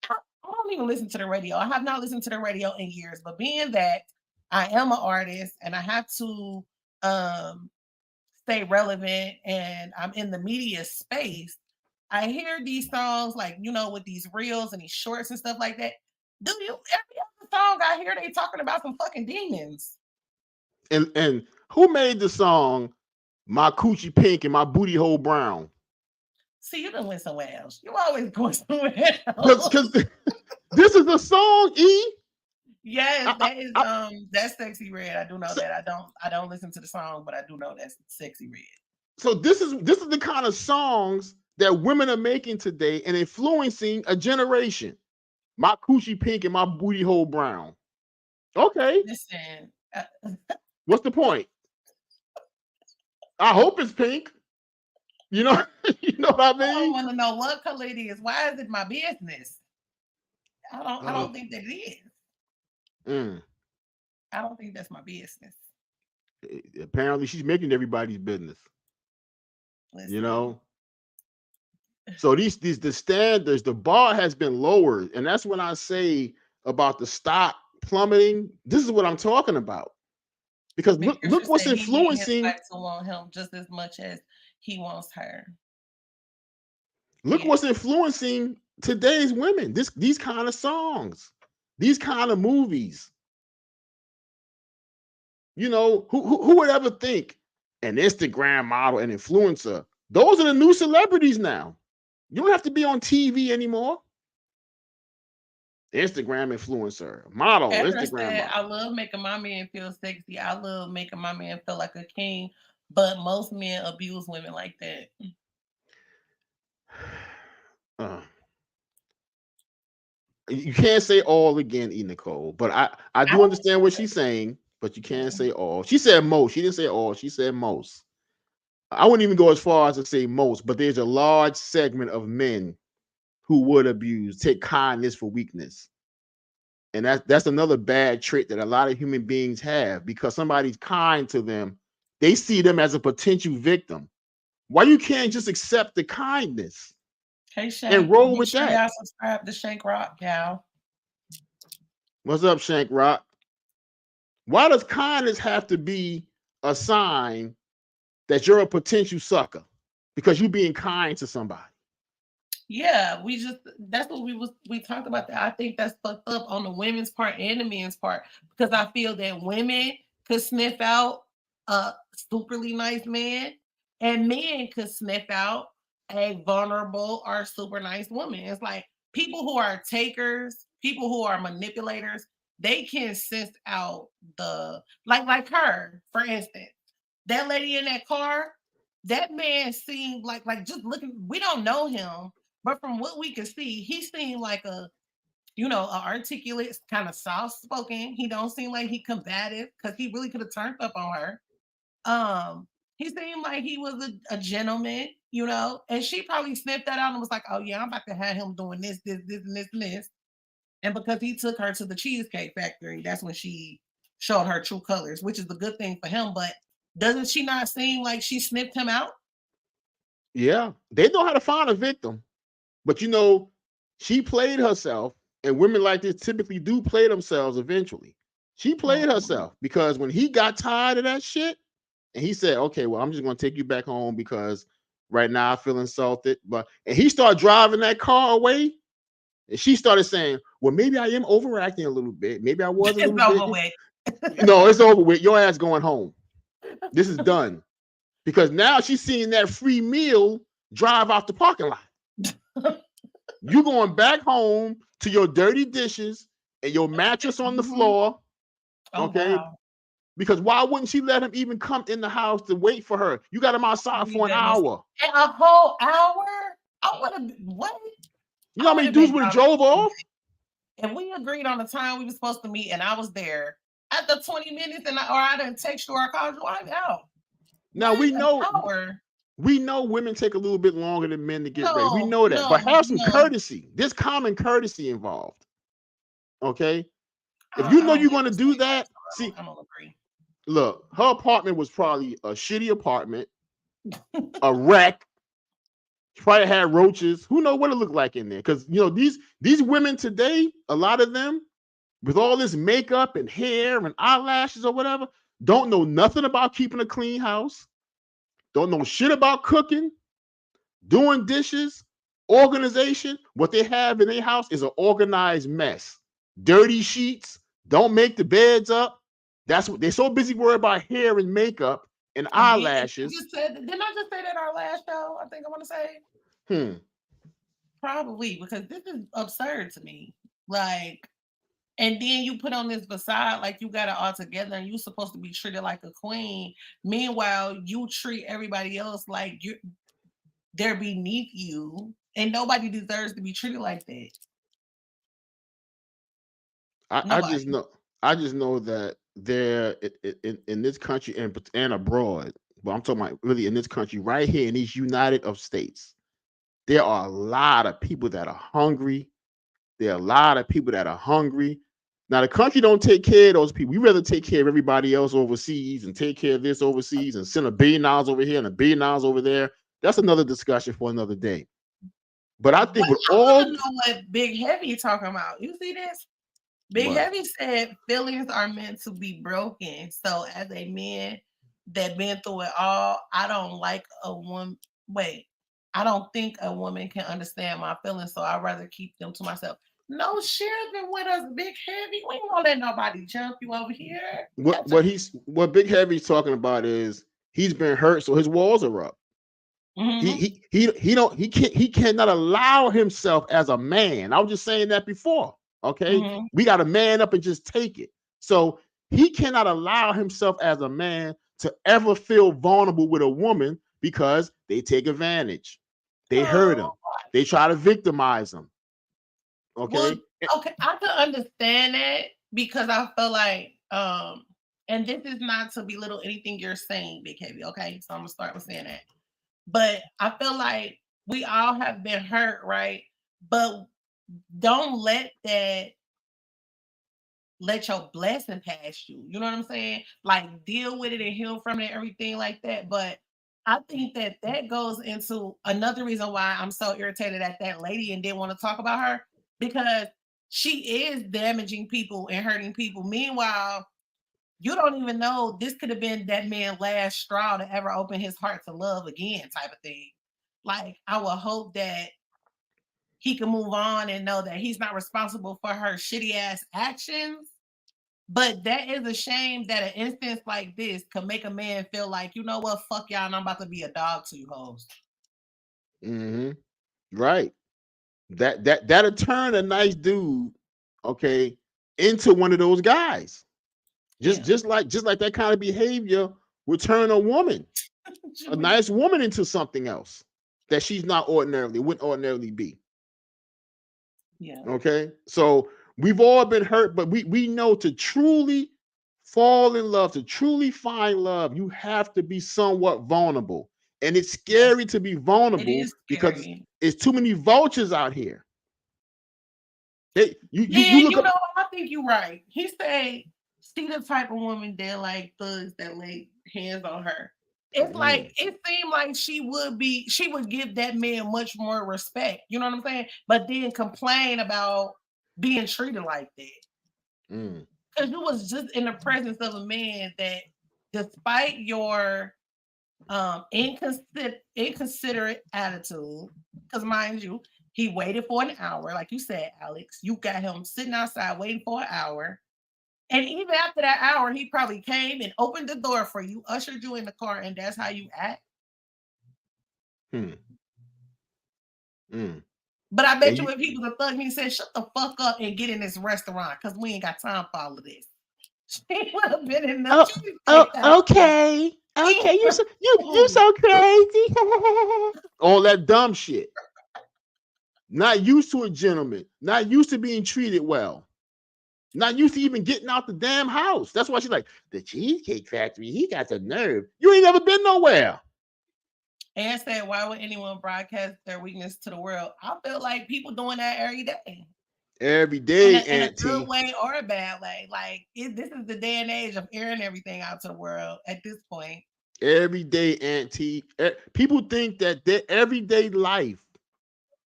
I don't even listen to the radio. I have not listened to the radio in years. But being that I am an artist and I have to stay relevant and I'm in the media space, I hear these songs like, with these reels and these shorts and stuff like that. Do you every other song I hear they talking about some fucking demons? And who made the song "My Coochie Pink and My Booty Hole Brown"? See, you done went somewhere else. You always going somewhere else. Because this is a song, E. Yes, that's Sexy Red. I do know that. I don't listen to the song, but I do know that's Sexy Red. So this is the kind of songs that women are making today and influencing a generation. My coochie pink and my booty hole brown. Okay. Listen, What's the point? I hope it's pink. You know, you know what I mean? I want to know what color it is. Why is it my business? I don't think that it is. I don't think that's my business. Apparently, she's making everybody's business. Listen. You know. So the standards, the bar has been lowered, and that's when I say about the stock plummeting. This is what I'm talking about. Because look what's influencing. His wife to want him just as much as he wants her. Look what's influencing today's women. These kind of songs, these kind of movies. You know, who would ever think an Instagram model, an influencer? Those are the new celebrities now. You don't have to be on TV anymore. Instagram influencer, model, Instagram model. I love making my man feel sexy. I love making my man feel like a king. But most men abuse women like that. You can't say all again, TheeEnicole, but I do understand what she's saying, but you can't say all. She said most. She didn't say all. She said most. I wouldn't even go as far as to say most, but there's a large segment of men who would take kindness for weakness. And that's another bad trait that a lot of human beings have, because somebody's kind to them, they see them as a potential victim. Why you can't just accept the kindness? Hey, Shank, and roll with that. Y'all subscribe to Shank Rock, gal. What's up, Shank Rock? Why does kindness have to be a sign that you're a potential sucker? Because you're being kind to somebody. Yeah, that's what we talked about that. I think that's fucked up on the women's part and the men's part, because I feel that women could sniff out a superly nice man and men could sniff out a vulnerable or super nice woman. It's like people who are takers, people who are manipulators, they can sense out the like her, for instance. That lady in that car, that man seemed like just looking, we don't know him. But from what we can see, he seemed like a articulate, kind of soft-spoken. He don't seem like he combative, because he really could have turned up on her. He seemed like he was a gentleman, and she probably sniffed that out and was like, oh yeah, I'm about to have him doing this, and this. And because he took her to the Cheesecake Factory, that's when she showed her true colors, which is a good thing for him. But doesn't she not seem like she sniffed him out? Yeah, they know how to find a victim. But she played herself, and women like this typically do play themselves eventually. She played herself, because when he got tired of that shit, and he said, okay, well, I'm just going to take you back home because right now I feel insulted. And he started driving that car away, and she started saying, well, maybe I am overacting a little bit. Maybe I was a little bit. No, it's over with. Your ass going home. This is done. Because now she's seeing that free meal drive out the parking lot. You going back home to your dirty dishes and your mattress on the floor. Okay. Wow. Because why wouldn't she let him even come in the house to wait for her? You got him outside for an hour. A whole hour? I would have, what? You know how many dudes would have drove off? And we agreed on the time we were supposed to meet, and I was there. After 20 minutes, I didn't text you or I called you, I'm out. Now we know women take a little bit longer than men to get ready. We know that. But have some courtesy. There's common courtesy involved. Okay? If you know you're going to do that, see, I don't agree. Look, her apartment was probably a shitty apartment, a wreck. She probably had roaches. Who knows what it looked like in there? Because, these women today, a lot of them, with all this makeup and hair and eyelashes or whatever, don't know nothing about keeping a clean house. Don't know shit about cooking, doing dishes, organization. What they have in their house is an organized mess. dirty sheets, don't make the beds up. That's what they're so busy worried about hair and makeup and eyelashes. Didn't I just say that our last show? I think I want to say. Probably, because this is absurd to me. Like, and then you put on this facade like you got it all together and you're supposed to be treated like a queen. Meanwhile, you treat everybody else like they're beneath you, and nobody deserves to be treated like that. I just know that there in this country and abroad, but I'm talking about really in this country right here in these United of States, there are a lot of people that are hungry. There are a lot of people that are hungry. Now, the country don't take care of those people. We rather take care of everybody else overseas and take care of this overseas and send $1 billion over here and $1 billion over there. That's another discussion for another day. But I think I want to know what Big Heavy talking about. You see this? Big Heavy said feelings are meant to be broken. So as a man that been through it all, I don't like a woman. Wait, I don't think a woman can understand my feelings, so I'd rather keep them to myself. No, share them with us, Big Heavy. We ain't gonna let nobody jump you over here. What Big Heavy's talking about is he's been hurt, so his walls are up. Mm-hmm. He cannot allow himself as a man. I was just saying that before. Okay, we got to man up and just take it. So he cannot allow himself as a man to ever feel vulnerable with a woman because they take advantage. They hurt him. They try to victimize him. Okay. Well, okay, I can understand that because I feel like, and this is not to belittle anything you're saying, Big Heavy. Okay, so I'm gonna start with saying that. But I feel like we all have been hurt, right? But don't let your blessing pass you. You know what I'm saying? Like, deal with it and heal from it, everything like that. But I think that goes into another reason why I'm so irritated at that lady and didn't want to talk about her, because she is damaging people and hurting people. Meanwhile, you don't even know this could have been that man's last straw to ever open his heart to love again, type of thing. Like, I would hope that he can move on and know that he's not responsible for her shitty ass actions. But that is a shame that an instance like this could make a man feel like, you know what, fuck y'all, and I'm about to be a dog to you hoes. Mm-hmm. Right. That'll turn a nice dude, okay, into one of those guys. Just like that kind of behavior would turn a woman, a nice woman, into something else that she's not wouldn't ordinarily be. Yeah. Okay. So we've all been hurt, but we know to truly fall in love, to truly find love, you have to be somewhat vulnerable. And it's scary to be vulnerable because it's too many vultures out here. I think you're right. He said, see the type of woman that like thugs that lay hands on her. It's like, it seemed like she would give that man much more respect. You know what I'm saying? But then complain about being treated like that. Because you was just in the presence of a man that, despite your inconsiderate attitude, because mind you, he waited for an hour, like you said, Alex. You got him sitting outside waiting for an hour. And even after that hour, he probably came and opened the door for you, ushered you in the car, and that's how you act. But I bet you if he was a thug, he said, shut the fuck up and get in this restaurant because we ain't got time for all of this. She would have been in the okay. Okay, you so crazy. All that dumb shit. Not used to a gentleman, not used to being treated well. Not used to even getting out the damn house. That's why she's like, the Cheesecake Factory, he got the nerve. You ain't never been nowhere. And said, why would anyone broadcast their weakness to the world? I feel like people doing that every day. Every day, in a good way or a bad way. Like, this is the day and age of airing everything out to the world at this point. Every day, Auntie. People think that their everyday life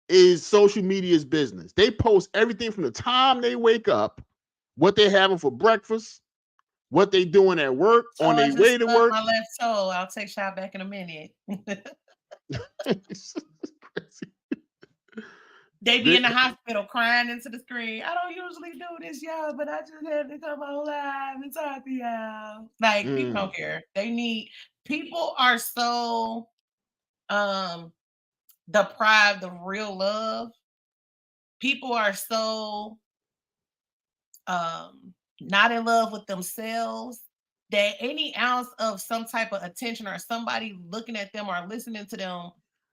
is social media's business. They post everything from the time they wake up, what they're having for breakfast, what they doing at work, on their way to work. My left toe. I'll take shot back in a minute. They be in the hospital crying into the screen. I don't usually do this, y'all, but I just had to come on live and talk to y'all. Like, people don't care. People are so deprived of real love. People are so not in love with themselves that any ounce of some type of attention or somebody looking at them or listening to them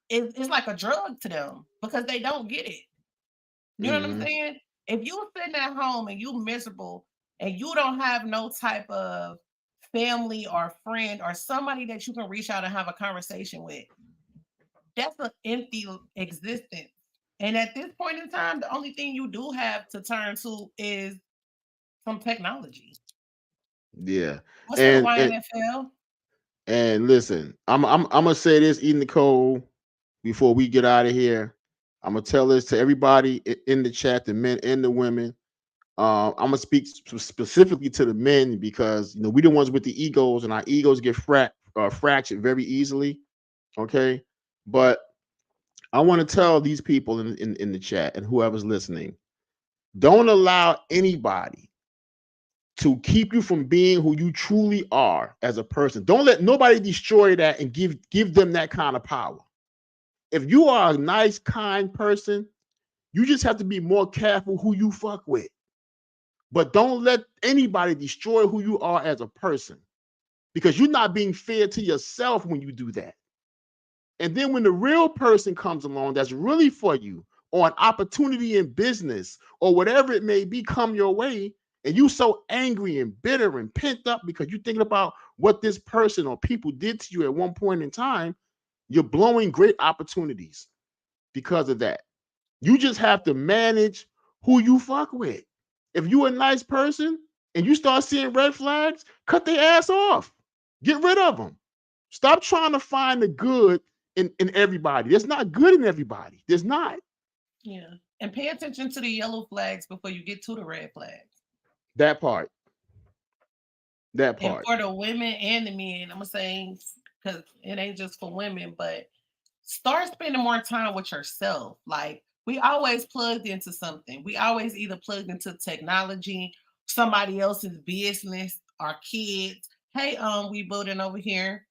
is like a drug to them because they don't get it. You know what I'm saying? If you're sitting at home and you miserable and you don't have no type of family or friend or somebody that you can reach out and have a conversation with, that's an empty existence. And at this point in time, the only thing you do have to turn to is some technology. Yeah. What's up, YNFL? And listen, I'm gonna say this, TheeEnicole, before we get out of here. I'm gonna tell this to everybody in the chat, the men and the women. I'm gonna speak specifically to the men because we the ones with the egos, and our egos get fractured very easily. Okay, but I want to tell these people in the chat and whoever's listening, don't allow anybody to keep you from being who you truly are as a person. Don't let nobody destroy that and give them that kind of power. If you are a nice, kind person, you just have to be more careful who you fuck with. But don't let anybody destroy who you are as a person, because you're not being fair to yourself when you do that. And then when the real person comes along that's really for you, or an opportunity in business or whatever it may be come your way, and you so angry and bitter and pent up because you're thinking about what this person or people did to you at one point in time, you're blowing great opportunities because of that. You just have to manage who you fuck with. If you're a nice person and you start seeing red flags, cut their ass off. Get rid of them. Stop trying to find the good in everybody. There's not good in everybody. There's not. Yeah. And pay attention to the yellow flags before you get to the red flags. That part. And for the women and the men, I'm saying, because it ain't just for women, but start spending more time with yourself. Like, we always plugged into something. We always either plugged into technology, somebody else's business, our kids. Hey, we building over here.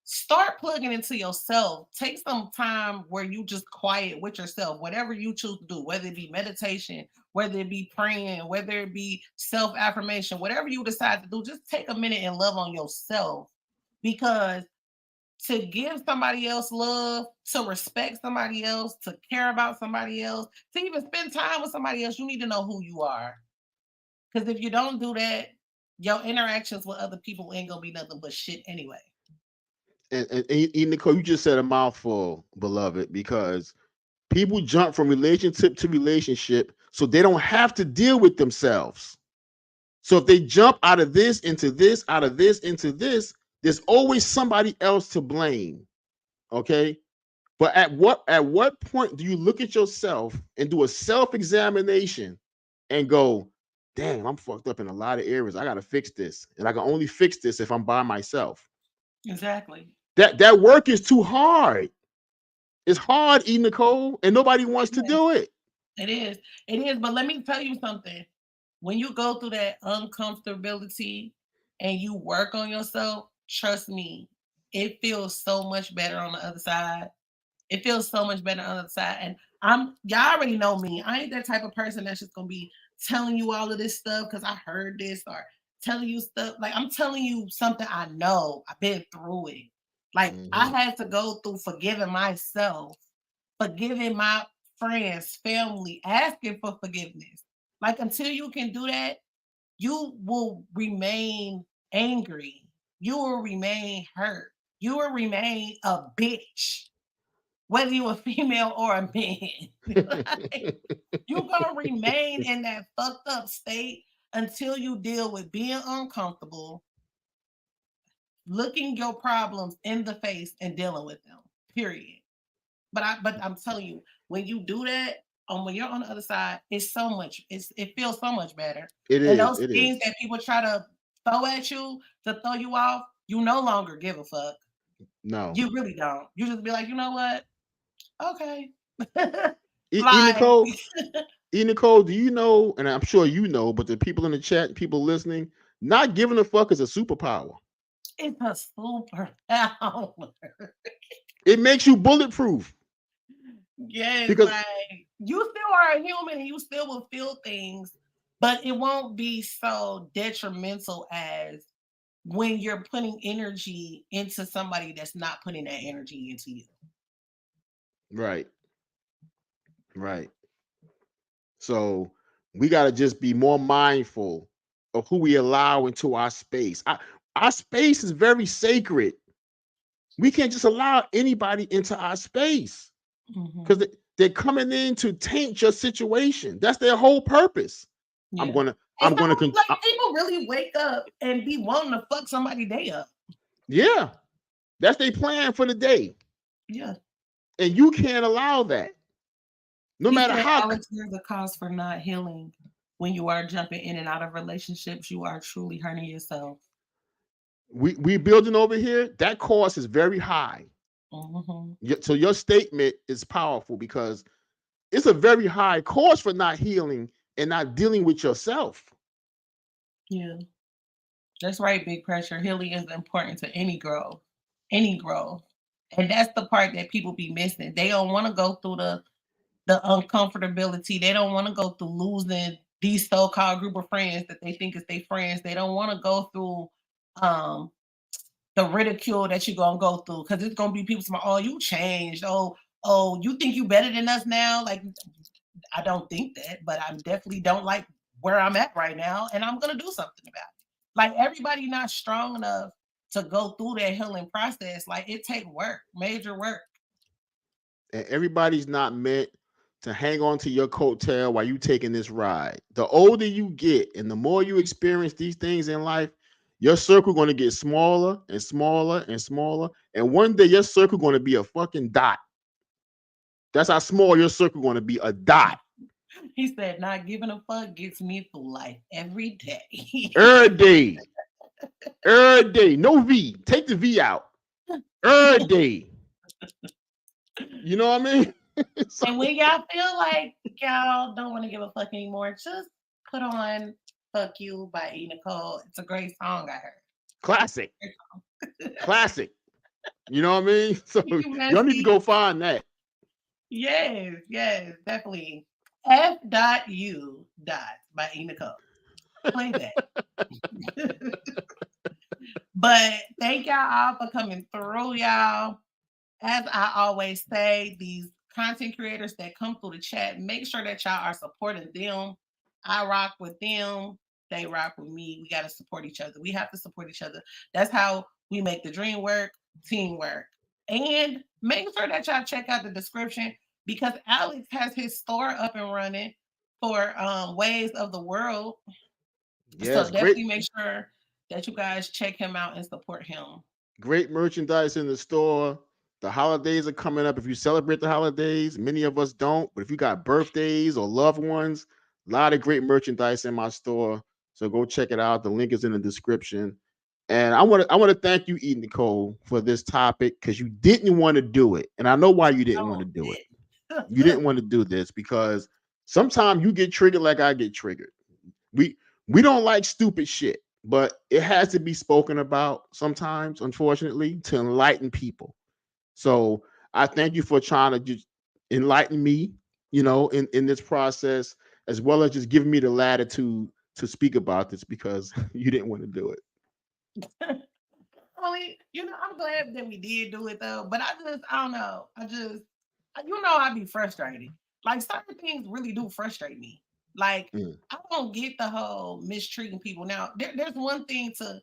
Start plugging into yourself. Take some time where you just quiet with yourself, whatever you choose to do, whether it be meditation, whether it be praying, whether it be self-affirmation, whatever you decide to do, just take a minute and love on yourself. Because to give somebody else love, to respect somebody else, to care about somebody else, to even spend time with somebody else, you need to know who you are. Because if you don't do that, your interactions with other people ain't gonna be nothing but shit anyway. And TheeEnicole, you just said a mouthful, beloved, because people jump from relationship to relationship so they don't have to deal with themselves. So if they jump out of this into this, out of this into this, there's always somebody else to blame. Okay. But at what point do you look at yourself and do a self-examination and go, damn, I'm fucked up in a lot of areas. I got to fix this. And I can only fix this if I'm by myself. Exactly. That work is too hard. It's hard, TheeEnicole, and nobody wants to do it. It is. It is. But let me tell you something. When you go through that uncomfortability and you work on yourself, trust me, it feels so much better on the other side. It feels so much better on the other side. And y'all already know me. I ain't that type of person that's just gonna be telling you all of this stuff because I heard this, or telling you stuff. Like, I'm telling you something I know. I've been through it. Like, I had to go through forgiving myself, forgiving my friends, family, asking for forgiveness. Like, until you can do that, you will remain angry. You will remain hurt. You will remain a bitch, whether you're a female or a man. Like, you're going to remain in that fucked up state until you deal with being uncomfortable, looking your problems in the face and dealing with them, period. But I'm telling you, when you do that, when you're on the other side, it feels so much better. And those things that people try to throw at you to throw you off, you no longer give a fuck. No. You really don't. You just be like, you know what? Okay. Like, Nicole, do you know, and I'm sure you know, but the people in the chat, people listening, not giving a fuck is a superpower. it's a superpower. It makes you bulletproof. Yes, Because like you still are a human and you still will feel things, but it won't be so detrimental as when you're putting energy into somebody that's not putting that energy into you. right. So we got to just be more mindful of who we allow into our space. Our space is very sacred. We can't just allow anybody into our space because they're coming in to taint your situation. That's their whole purpose. Yeah. I'm gonna like people really wake up and be wanting to fuck somebody day up. Yeah, that's their plan for the day. Yeah, and you can't allow that. No matter how. Alex, there's a cause for not healing. When you are jumping in and out of relationships, you are truly hurting yourself. We building over here. That cost is very high. So your statement is powerful because it's a very high cost for not healing and not dealing with yourself. Yeah, that's right. Big pressure. Healing is important to any growth, and that's the part that people be missing. They don't want to go through the uncomfortability. They don't want to go through losing these so-called group of friends that they think is their friends. They don't want to go through the ridicule that you're gonna go through because it's gonna be people saying, "Oh, you changed. Oh, you think you better than us now?" Like, I don't think that, but I definitely don't like where I'm at right now, and I'm gonna do something about it. Like, everybody not strong enough to go through that healing process. Like, it take work, major work. And everybody's not meant to hang on to your coattail while you taking this ride. The older you get and the more you experience these things in life, your circle going to get smaller and smaller and smaller. And one day your circle going to be a fucking dot. That's how small your circle going to be, a dot. He said, not giving a fuck gets me through life every day. Every day. Every day. No V. Take the V out. Every day. You know what I mean? So, and when y'all feel like y'all don't want to give a fuck anymore, just put on Fuck You by TheeEnicole. It's a great song, I heard. Classic. Classic. You know what I mean? So y'all need to go find that. Yes, definitely. F.U. by TheeEnicole. Play that. But thank y'all all for coming through, y'all. As I always say, these content creators that come through the chat, make sure that y'all are supporting them. I rock with them. They rock with me. We got to support each other. We have to support each other. That's how we make the dream work, teamwork. And make sure that y'all check out the description because Alex has his store up and running for Ways of the World. Yes, so definitely make sure that you guys check him out and support him. Great merchandise in the store. The holidays are coming up. If you celebrate the holidays, many of us don't, but if you got birthdays or loved ones, a lot of great merchandise in my store. So go check it out. The link is in the description. And I want to thank you, TheeEnicole, for this topic because you didn't want to do it. And I know why you didn't want to do it. You didn't want to do this because sometimes you get triggered like I get triggered. We don't like stupid shit, but it has to be spoken about sometimes, unfortunately, to enlighten people. So I thank you for trying to just enlighten me, in this process, as well as just giving me the latitude to speak about this because you didn't want to do it. I'm glad that we did do it though, but I don't know. I be frustrated. Like certain things really do frustrate me. Like I don't get the whole mistreating people. Now there's one thing to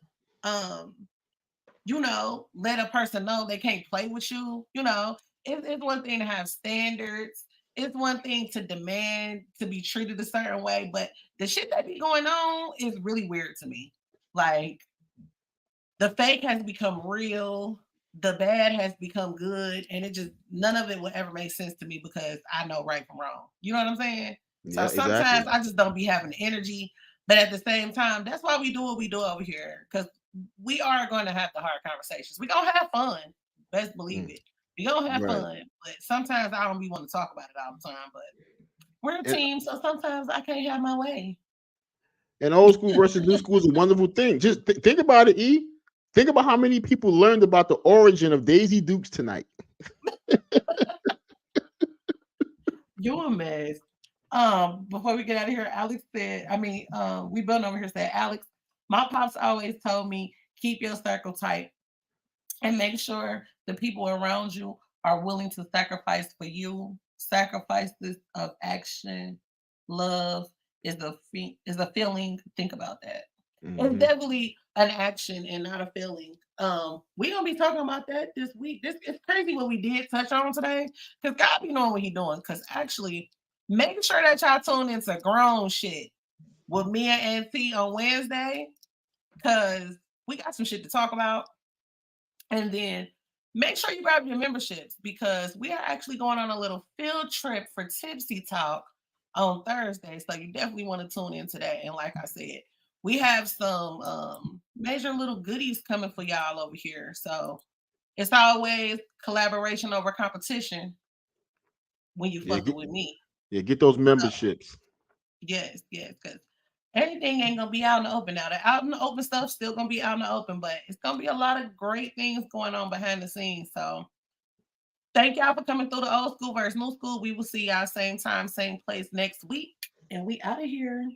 let a person know they can't play with you. It's one thing to have standards. It's one thing to demand to be treated a certain way, but the shit that be going on is really weird to me. Like the fake has become real, the bad has become good, and none of it will ever make sense to me because I know right from wrong. You know what I'm saying? Yeah, so sometimes exactly. I just don't be having the energy, but at the same time, that's why we do what we do over here because we are going to have the hard conversations. We're going to have fun. Best believe it. We gonna have Right. fun, but sometimes I don't be want to talk about it all the time. But we're a And, team, so sometimes I can't have my way. and old school versus new school is a wonderful thing. Just think about it, E. Think about how many people learned about the origin of Daisy Dukes tonight. You're a mess. Before we get out of here, Alex said, we been over here said, Alex, my pops always told me, keep your circle tight and make sure the people around you are willing to sacrifice for you. Sacrifices of action, love is a feeling. Think about that. It's definitely an action and not a feeling. We're gonna be talking about that this week. It's crazy what we did touch on today, because God be knowing what He's doing. Because actually, make sure that y'all tune into grown shit with me and Auntie on Wednesday, because we got some shit to talk about. And then make sure you grab your memberships, because we are actually going on a little field trip for Tipsy Talk on Thursday. So you definitely want to tune in today. And like I said, we have some major little goodies coming for y'all over here. So it's always collaboration over competition when you fucking with me. Yeah, get those memberships. Yes, because anything ain't gonna be out in the open now. The out in the open stuff still gonna be out in the open, but it's gonna be a lot of great things going on behind the scenes. So thank y'all for coming through the old school versus new school. We will see y'all same time, same place next week. And we out of here.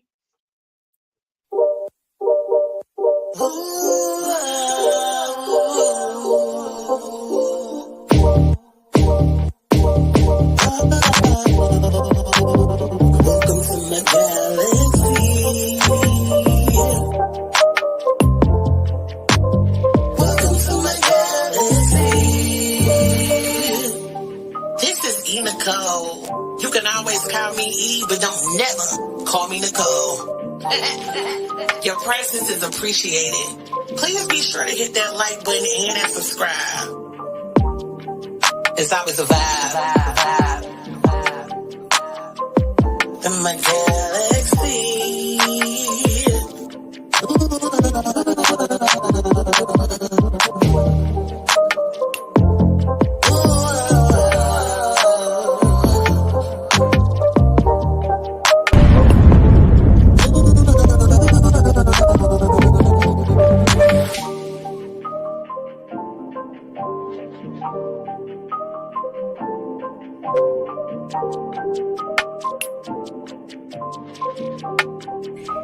Welcome to my galaxy. Welcome to my galaxy. This is TheeEnicole. You can always call me E, but don't never call me Nicole. Your presence is appreciated. Please be sure to hit that like button and that subscribe. It's always a vibe. In my galaxy.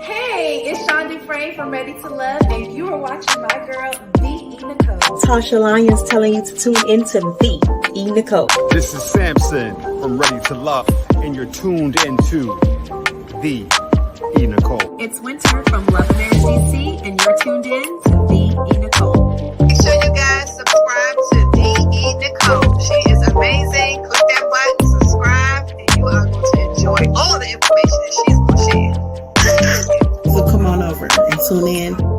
Hey, it's Sean Dufresne from Ready to Love, and you are watching my girl, TheeEnicole. Tasha Lyons telling you to tune into TheeEnicole. This is Samson from Ready to Love, and you're tuned into TheeEnicole. It's Winter from Love Marriage DC, and you're tuned in to TheeEnicole. Make sure you guys subscribe to TheeEnicole. She is amazing. Click that button, subscribe, and you are going to enjoy all the information that she's going to share. So come on over and tune in.